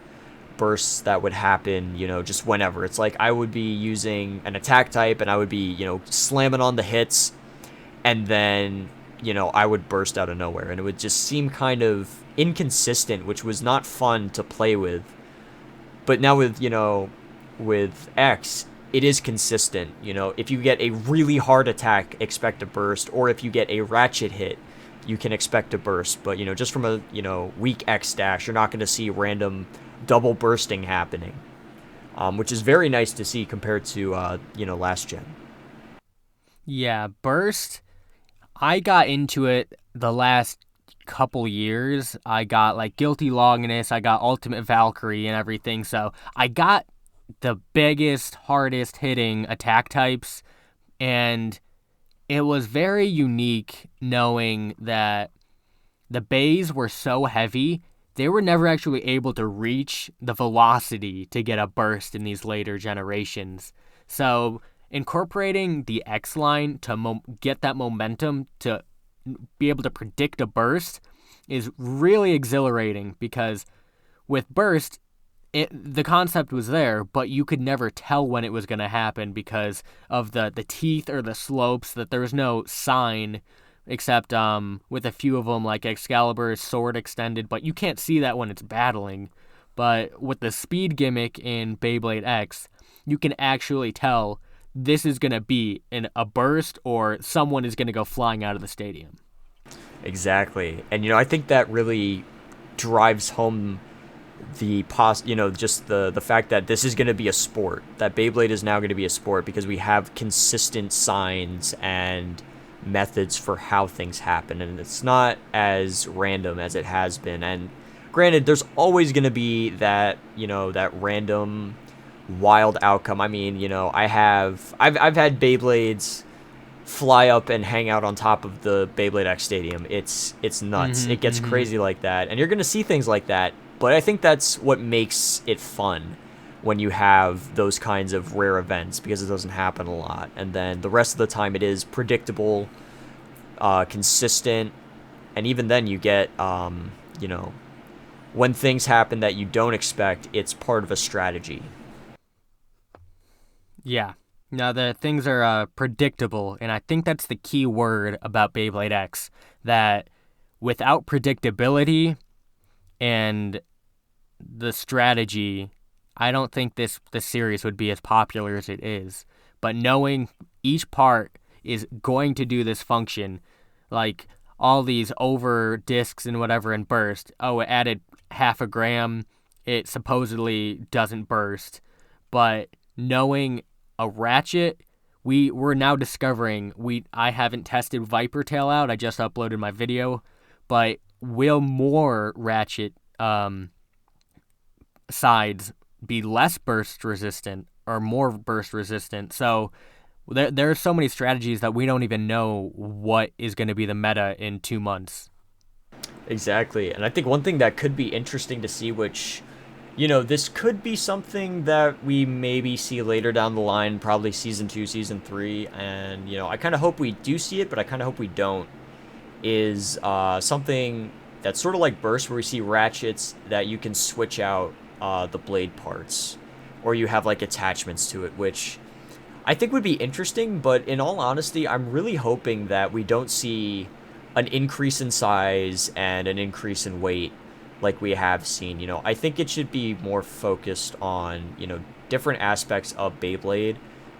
bursts that would happen, just whenever. It's like I would be using an attack type and I would be, slamming on the hits, and then, I would burst out of nowhere, and it would just seem kind of inconsistent, which was not fun to play with. But now with X, it is consistent. If you get a really hard attack, expect a burst, or if you get a ratchet hit, you can expect a burst. But, just from a, weak X dash, you're not going to see random double bursting happening, which is very nice to see compared to last gen. Yeah, burst, I got into it the last couple years. I got like Guilty Longinus, I got Ultimate Valkyrie and everything, so I got the biggest, hardest hitting attack types, and it was very unique knowing that the bays were so heavy. They were never actually able to reach the velocity to get a burst in these later generations. So incorporating the X line to get that momentum to be able to predict a burst is really exhilarating because with burst, the concept was there, but you could never tell when it was going to happen because of the teeth or the slopes, that there was no sign except with a few of them like Excalibur's sword extended, but you can't see that when it's battling. But with the speed gimmick in Beyblade X, you can actually tell this is going to be a burst or someone is going to go flying out of the stadium. Exactly. And I think that really drives home just the fact that this is going to be a sport, that Beyblade is now going to be a sport because we have consistent signs and methods for how things happen, and it's not as random as it has been. And granted, there's always going to be that random wild outcome. I mean, I've had Beyblades fly up and hang out on top of the Beyblade X Stadium. It's nuts. It gets crazy like that, and you're going to see things like that. But I think that's what makes it fun when you have those kinds of rare events, because it doesn't happen a lot. And then the rest of the time it is predictable, consistent, and even then you get, when things happen that you don't expect, it's part of a strategy. Yeah. Now, the things are predictable, and I think that's the key word about Beyblade X, that without predictability and the strategy, I don't think this series would be as popular as it is. But knowing each part is going to do this function, like all these over discs and whatever in burst. Oh, it added half a gram. It supposedly doesn't burst. But knowing a ratchet, we're now discovering, I haven't tested Viper Tail out. I just uploaded my video. But will more ratchet sides be less burst resistant or more burst resistant? So there are so many strategies that we don't even know what is going to be the meta in 2 months. Exactly. And I think one thing that could be interesting to see, which, this could be something that we maybe see later down the line, probably season 2, season 3. And, I kind of hope we do see it, but I kind of hope we don't, is something that's sort of like burst, where we see ratchets that you can switch out the blade parts, or you have like attachments to it, which I think would be interesting. But in all honesty, I'm really hoping that we don't see an increase in size and an increase in weight like we have seen. I think it should be more focused on, different aspects of Beyblade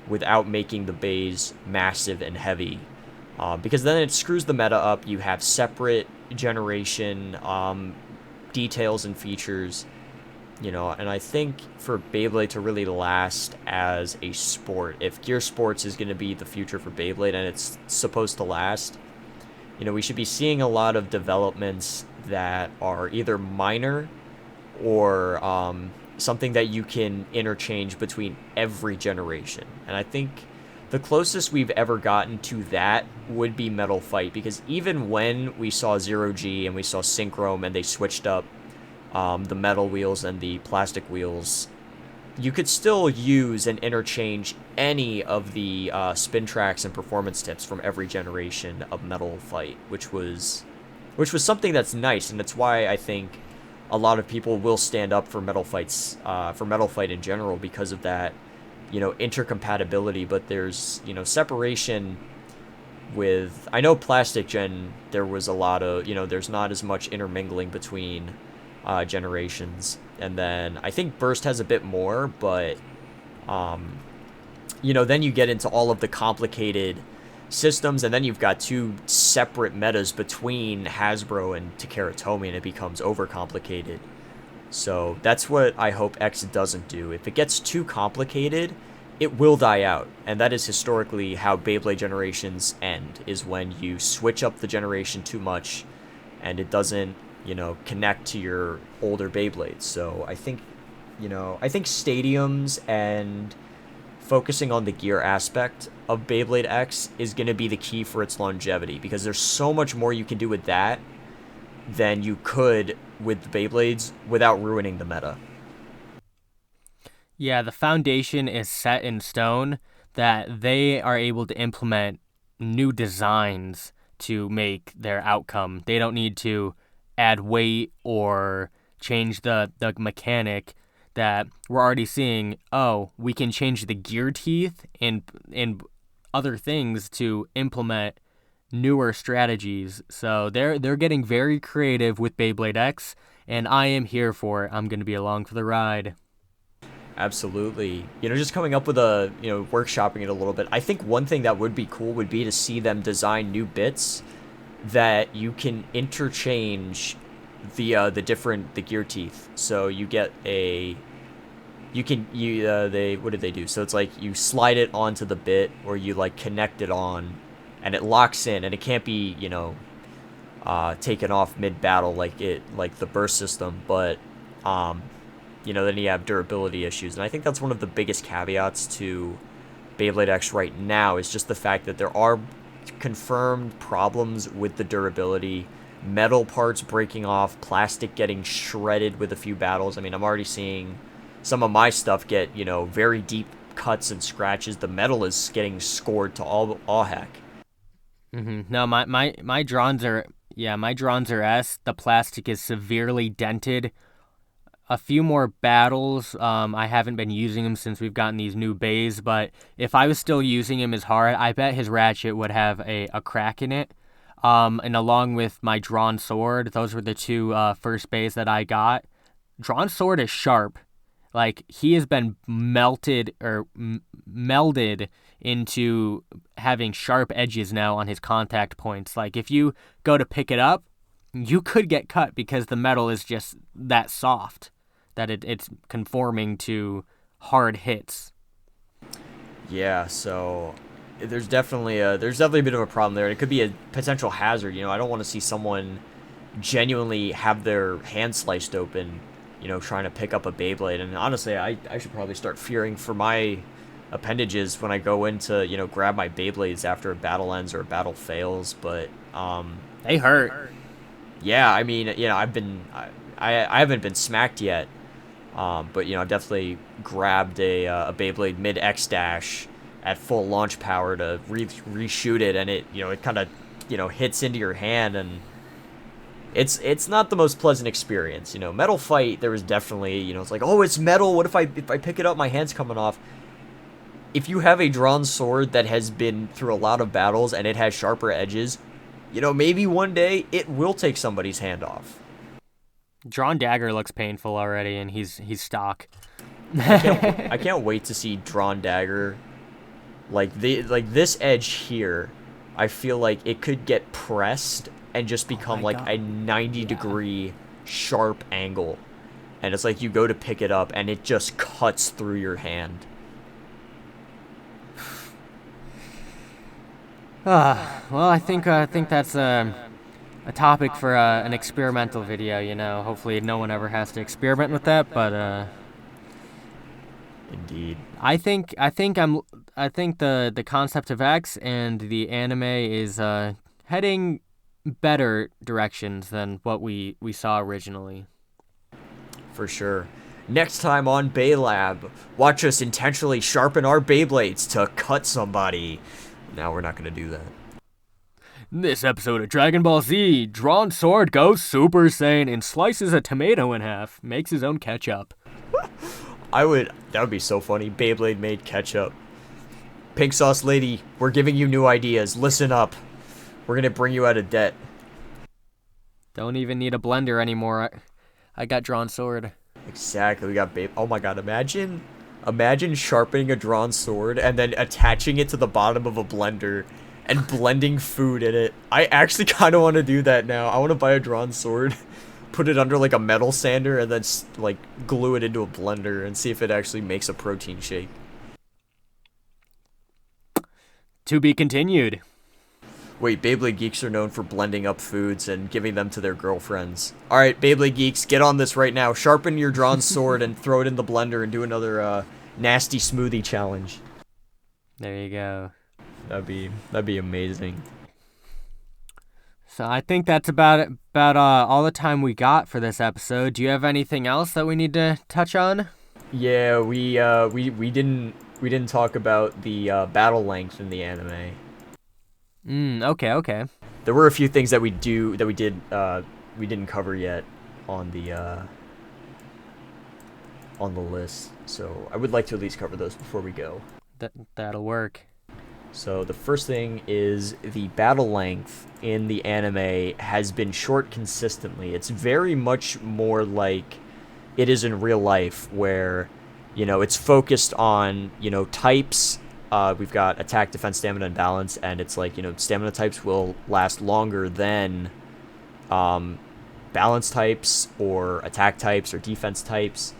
without making the bays massive and heavy. Because then it screws the meta up. You have separate generation details and features, and I think for Beyblade to really last as a sport, if Gear Sports is going to be the future for Beyblade and it's supposed to last, we should be seeing a lot of developments that are either minor or something that you can interchange between every generation. And I think the closest we've ever gotten to that would be Metal Fight, because even when we saw Zero G and we saw Synchrom and they switched up the metal wheels and the plastic wheels, you could still use and interchange any of the spin tracks and performance tips from every generation of Metal Fight, which was something that's nice, and that's why I think a lot of people will stand up for Metal Fights, for Metal Fight in general, because of that, intercompatibility. But there's, separation with, I know Plastic Gen, there was a lot of, there's not as much intermingling between generations. And then I think Burst has a bit more, but, then you get into all of the complicated systems, and then you've got two separate metas between Hasbro and Takara Tomy, and it becomes overcomplicated. So that's what I hope X doesn't do. If it gets too complicated, it will die out. And that is historically how Beyblade generations end, is when you switch up the generation too much and it doesn't, connect to your older Beyblades. So I think stadiums and focusing on the gear aspect of Beyblade X is going to be the key for its longevity, because there's so much more you can do with that than you could with the Beyblades without ruining the meta. Yeah, the foundation is set in stone. that they are able to implement new designs to make their outcome. They don't need to add weight or change the mechanic that we're already seeing. Oh, we can change the gear teeth and other things to implement newer strategies. So they're getting very creative with Beyblade X, and I am here for it. I'm going to be along for the ride. Absolutely. Just coming up with workshopping it a little bit. I think one thing that would be cool would be to see them design new bits that you can interchange the gear teeth. So you get they what did they do? So it's like you slide it onto the bit, or you like connect it on, and it locks in, and it can't be taken off mid battle like the burst system, but then you have durability issues. And I think that's one of the biggest caveats to Beyblade X right now, is just the fact that there are confirmed problems with the durability, metal parts breaking off, plastic getting shredded with a few battles. I mean, I'm already seeing some of my stuff get, very deep cuts and scratches. The metal is getting scored to all heck. No, my Drons are my Drons are S. The plastic is severely dented. A few more battles. I haven't been using him since we've gotten these new bays, but if I was still using him as hard, I bet his ratchet would have a crack in it. And along with my drawn sword, those were the two first bays that I got. Drawn sword is sharp. Like, he has been melded into having sharp edges now on his contact points. Like, if you go to pick it up, you could get cut because the metal is just that soft that it's conforming to hard hits. Yeah, so there's definitely a bit of a problem there. It could be a potential hazard. I don't want to see someone genuinely have their hand sliced open, trying to pick up a Beyblade. And honestly, I should probably start fearing for my appendages when I go in to, grab my Beyblades after a battle ends or a battle fails. But they hurt. Yeah, I mean, I haven't been smacked yet. But I've definitely grabbed a Beyblade mid X dash at full launch power to reshoot it, and it kind of hits into your hand, and it's not the most pleasant experience. Metal fight, there was definitely it's like, oh, it's metal. What if I pick it up, my hand's coming off. If you have a drawn sword that has been through a lot of battles and it has sharper edges, maybe one day it will take somebody's hand off. Drawn dagger looks painful already, and he's stock. I can't wait to see drawn dagger. Like this edge here, I feel like it could get pressed and just become like a 90-degree sharp angle, and it's like you go to pick it up and it just cuts through your hand. Well, I think that's a topic for an experimental video. Hopefully no one ever has to experiment with that, but Indeed. I think the concept of X and the anime is heading better directions than what we saw originally. For sure. Next time on Baylab, watch us intentionally sharpen our Beyblades to cut somebody. No, we're not going to do that. This episode of Dragon Ball Z, Drawn Sword goes Super Saiyan and slices a tomato in half, makes his own ketchup. That would be so funny. Beyblade made ketchup. Pink Sauce Lady, we're giving you new ideas. Listen up. We're going to bring you out of debt. Don't even need a blender anymore. I got Drawn Sword. Exactly. We got Oh my god, imagine sharpening a drawn sword and then attaching it to the bottom of a blender and blending food in it. I actually kind of want to do that now. I want to buy a drawn sword, put it under like a metal sander, and then like glue it into a blender and see if it actually makes a protein shake. To be continued. Wait, Beyblade geeks are known for blending up foods and giving them to their girlfriends. Alright, Beyblade geeks, get on this right now. Sharpen your drawn sword and throw it in the blender and do another nasty smoothie challenge. There you go. That'd be amazing. So I think that's about all the time we got for this episode. Do you have anything else that we need to touch on? Yeah, we didn't we didn't talk about the battle length in the anime. Okay, okay. There were a few things that we didn't cover yet on the list. So I would like to at least cover those before we go. That'll work. So the first thing is the battle length in the anime has been short consistently. It's very much more like it is in real life, where it's focused on types. We've got attack, defense, stamina, and balance, and it's like stamina types will last longer than balance types or attack types or defense types.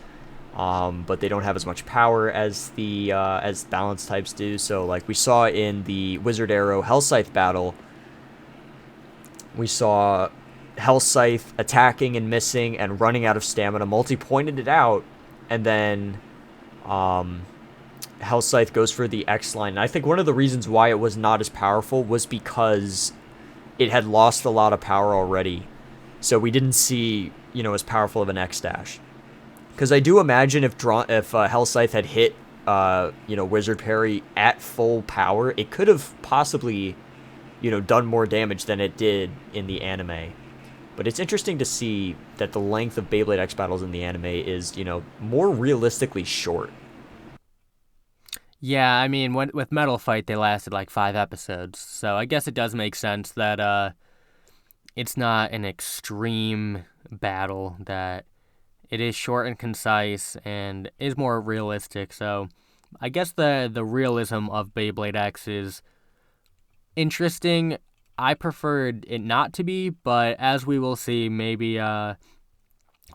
But they don't have as much power as the as balance types do. So like we saw in the Wizard Arrow Hell Scythe battle, we saw Hell Scythe attacking and missing and running out of stamina. Multi pointed it out, and then Hell Scythe goes for the X line. And I think one of the reasons why it was not as powerful was because it had lost a lot of power already. So we didn't see as powerful of an X dash. Because I do imagine if Hell Scythe had hit Wizard Parry at full power, it could have possibly done more damage than it did in the anime. But it's interesting to see that the length of Beyblade X battles in the anime is more realistically short. Yeah, I mean, with Metal Fight, they lasted like 5 episodes, so I guess it does make sense that it's not an extreme battle, that it is short and concise and is more realistic. So I guess the realism of Beyblade X is interesting. I preferred it not to be, but as we will see, maybe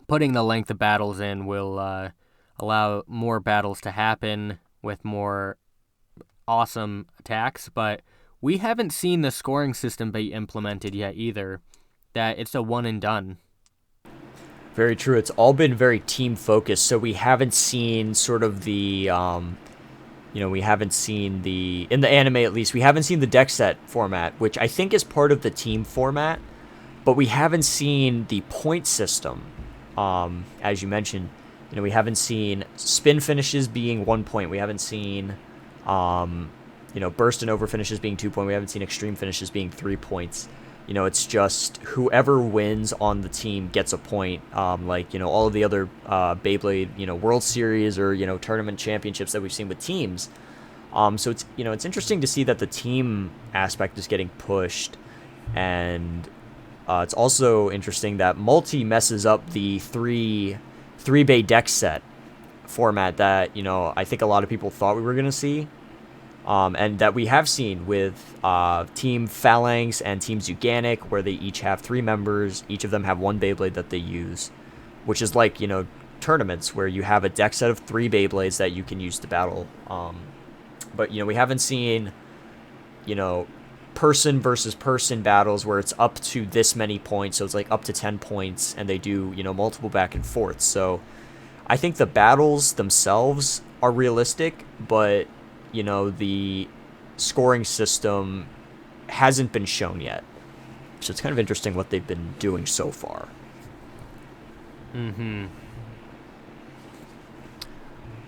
putting the length of battles in will allow more battles to happen with more awesome attacks. But we haven't seen the scoring system be implemented yet either, that it's a one and done. Very true. It's all been very team focused, so we haven't seen sort of the, we haven't seen in the anime at least, we haven't seen the deck set format, which I think is part of the team format, but we haven't seen the point system. As you mentioned, we haven't seen spin finishes being 1 point. We haven't seen, burst and over finishes being 2 point. We haven't seen extreme finishes being 3 points. It's just whoever wins on the team gets a point. All of the other Beyblade, World Series or, tournament championships that we've seen with teams. So it's interesting to see that the team aspect is getting pushed. And it's also interesting that multi messes up the three bay deck set format that, I think a lot of people thought we were going to see. And that we have seen with Team Phalanx and Team Zuganic, where they each have 3 members. Each of them have 1 Beyblade that they use, which is like, tournaments where you have a deck set of 3 Beyblades that you can use to battle. But, we haven't seen, person versus person battles where it's up to this many points. So it's like up to 10 points, and they do, multiple back and forth. So I think the battles themselves are realistic, but the scoring system hasn't been shown yet. So it's kind of interesting what they've been doing so far. Mm-hmm.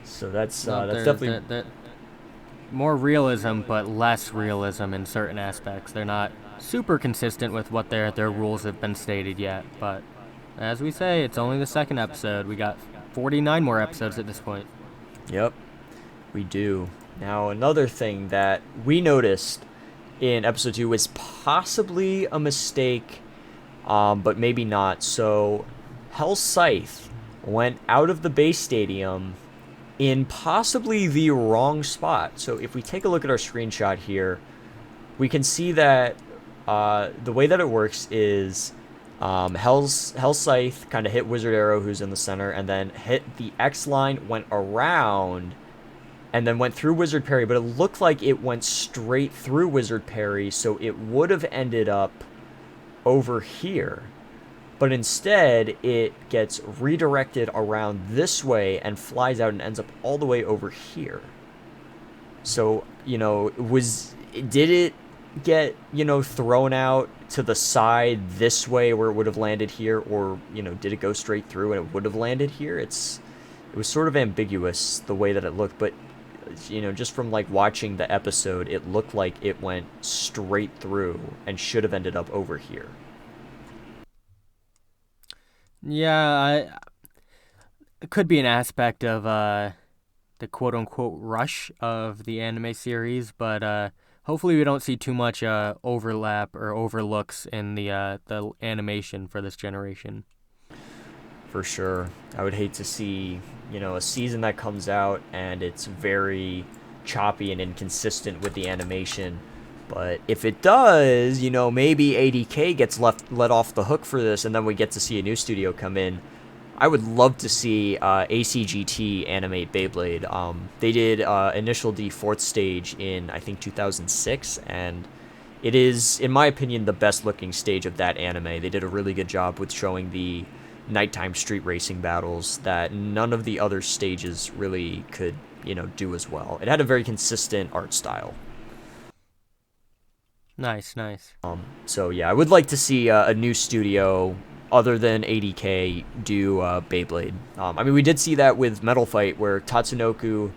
So that's definitely more realism, but less realism in certain aspects. They're not super consistent with what their rules have been stated yet. But as we say, it's only the second episode. We got 49 more episodes at this point. Yep, we do. Now, another thing that we noticed in episode 2 was possibly a mistake, but maybe not. So, Hell Scythe went out of the base stadium in possibly the wrong spot. So, if we take a look at our screenshot here, we can see that the way that it works is Hell Scythe kind of hit Wizard Arrow, who's in the center, and then hit the X line, went around, and then went through Wizard Parry, but it looked like it went straight through Wizard Parry, so it would have ended up over here. But instead, it gets redirected around this way and flies out and ends up all the way over here. So, did it get, thrown out to the side this way where it would have landed here, or, did it go straight through and it would have landed here? It was sort of ambiguous the way that it looked, but just from like watching the episode, it looked like it went straight through and should have ended up over here. Yeah, it could be an aspect of the quote unquote rush of the anime series, but hopefully we don't see too much overlap or overlooks in the animation for this generation. For sure. I would hate to see, a season that comes out and it's very choppy and inconsistent with the animation. But if it does, maybe ADK gets let off the hook for this, and then we get to see a new studio come in. I would love to see ACGT animate Beyblade. They did Initial D 4th stage in, I think, 2006, and it is, in my opinion, the best looking stage of that anime. They did a really good job with showing the nighttime street racing battles that none of the other stages really could, do as well. It had a very consistent art style. Nice. So yeah, I would like to see a new studio other than ADK do Beyblade. I mean, we did see that with Metal Fight, where Tatsunoko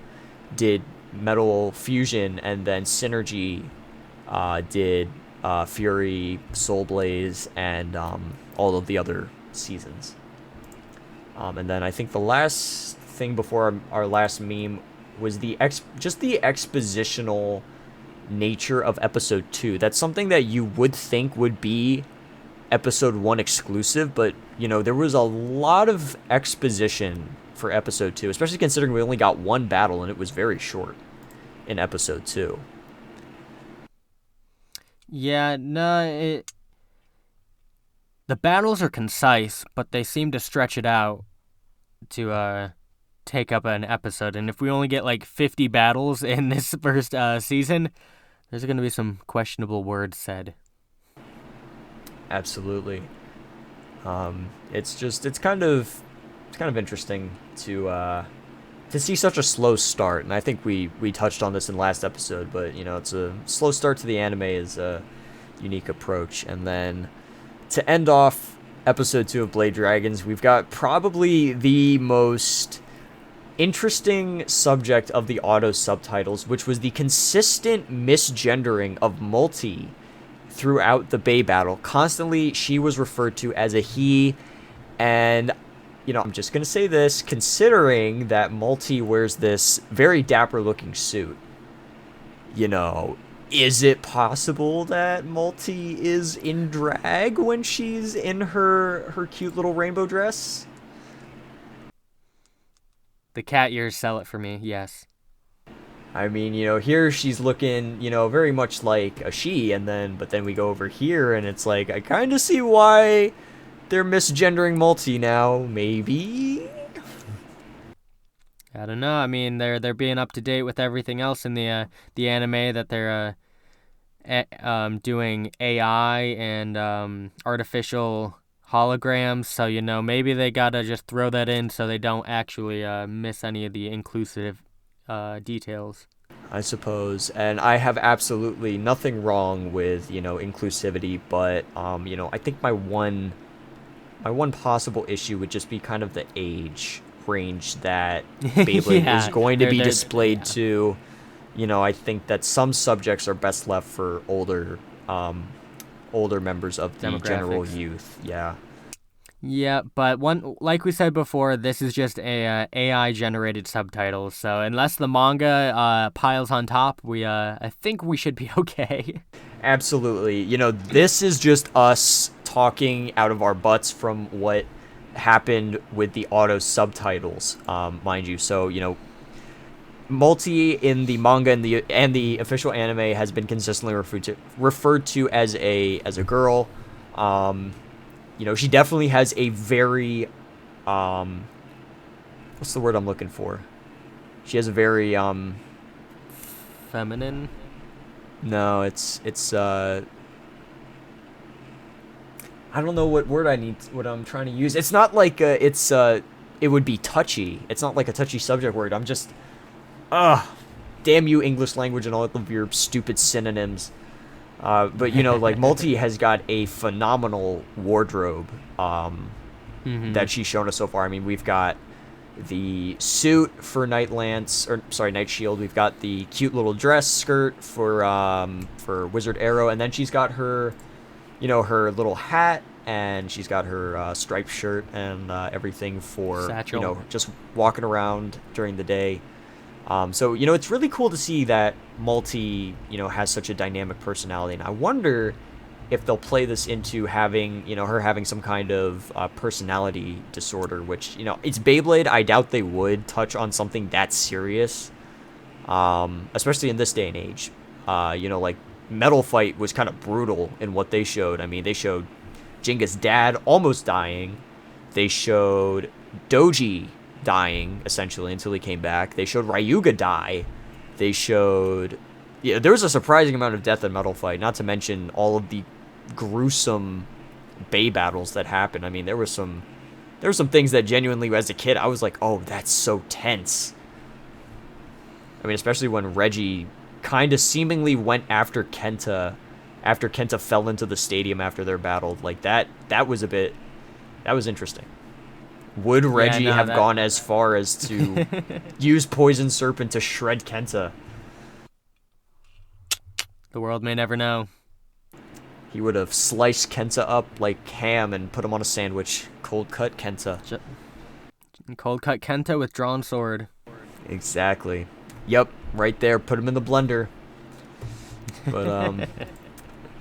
did Metal Fusion, and then Synergy did Fury, Soul Blaze, and all of the other seasons. And then I think the last thing before our last meme was just the expositional nature of episode 2. That's something that you would think would be episode 1 exclusive, but there was a lot of exposition for episode 2, especially considering we only got one battle and it was very short in episode 2. Yeah, no, the battles are concise, but they seem to stretch it out to take up an episode. And if we only get like 50 battles in this first season, there's going to be some questionable words said. Absolutely. It's kind of interesting to see such a slow start, and I think we touched on this in last episode, but it's a slow start to the anime is a unique approach. And then to end off episode 2 of Blade Dragons, we've got probably the most interesting subject of the auto subtitles, which was the consistent misgendering of Multi throughout the Bay battle. Constantly she was referred to as a he, and I'm just gonna say this, considering that Multi wears this very dapper looking suit, is it possible that Multi is in drag when she's in her cute little rainbow dress? The cat ears sell it for me, yes. I mean, here she's looking, very much like a she, but then we go over here and it's like, I kind of see why they're misgendering Multi now, maybe? I don't know. I mean, they're being up to date with everything else in the anime, that they're doing AI and artificial holograms, so maybe they gotta just throw that in so they don't actually miss any of the inclusive details. I suppose, and I have absolutely nothing wrong with inclusivity, but I think my one possible issue would just be kind of the age range that Beyblade Yeah, is going to be they're- displayed yeah. to. I think that some subjects are best left for older members of the general Demographics. youth. Yeah. Yeah, but like we said before, this is just a AI generated subtitles. So unless the manga piles on top, I think we should be okay. Absolutely. This is just us talking out of our butts from what happened with the auto subtitles, mind you. So, Multi in the manga and the official anime has been consistently referred to as a girl. She definitely has a very what's the word I'm looking for? She has a very Feminine. no, it's I don't know what word what I'm trying to use. It's not like it would be touchy. It's not like a touchy subject word. I'm just damn you English language and all of your stupid synonyms. But like Multi has got a phenomenal wardrobe that she's shown us so far. I mean, we've got the suit for Night Shield. We've got the cute little dress skirt for Wizard Arrow, and then she's got her, her little hat, and she's got her striped shirt and everything for Satchel. just walking around during the day. So it's really cool to see that Multi has such a dynamic personality, and I wonder if they'll play this into having, her having some kind of personality disorder, which, it's Beyblade. I doubt they would touch on something that serious, especially in this day and age. Like Metal Fight was kind of brutal in what they showed. I mean, they showed Jenga's dad almost dying. They showed Doji dying, essentially, until he came back. They showed Ryuga die. They showed... Yeah, there was a surprising amount of death in Metal Fight, not to mention all of the gruesome Bay battles that happened. I mean, there were some things that genuinely, as a kid, I was like, oh, that's so tense. I mean, especially when Reggie kind of seemingly went after Kenta fell into the stadium after their battle. Like, that was interesting. Would Reggie have gone as far as to use Poison Serpent to shred Kenta? The world may never know. He would have sliced Kenta up like ham and put him on a sandwich. Cold cut Kenta. Cold cut Kenta with drawn sword. Exactly. Yep, right there. Put him in the blender.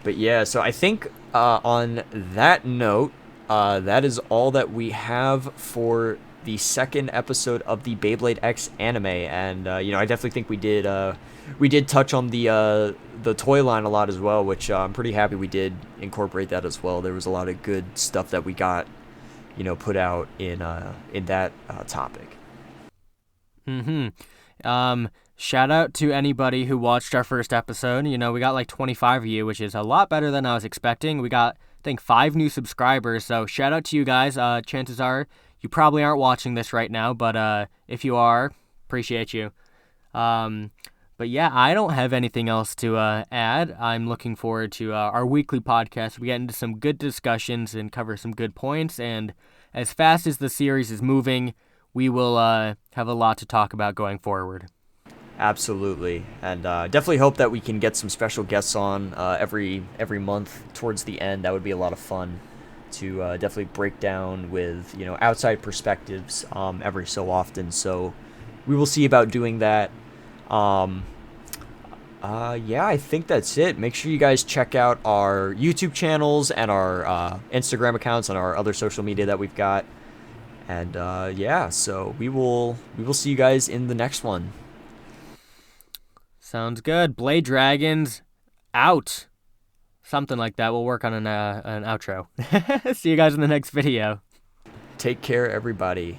But yeah, so I think on that note, that is all that we have for the second episode of the Beyblade X anime, and I definitely think we did touch on the toy line a lot as well, which I'm pretty happy we did incorporate that as well. There was a lot of good stuff that we got, put out in that topic. Shout out to anybody who watched our first episode. We got like 25 of you, which is a lot better than I was expecting. We got, I think, 5 new subscribers, so shout out to you guys. Chances are you probably aren't watching this right now, but if you are, appreciate you. But yeah, I don't have anything else to add. I'm looking forward to our weekly podcast. We get into some good discussions and cover some good points, and as fast as the series is moving, we will have a lot to talk about going forward. Absolutely, and definitely hope that we can get some special guests on every month towards the end. That would be a lot of fun to definitely break down with outside perspectives every so often. So we will see about doing that. Yeah, I think that's it. Make sure you guys check out our YouTube channels and our Instagram accounts and our other social media that we've got. And yeah, so we will see you guys in the next one. Sounds good. Blade Dragons out. Something like that. We'll work on an outro. See you guys in the next video. Take care, everybody.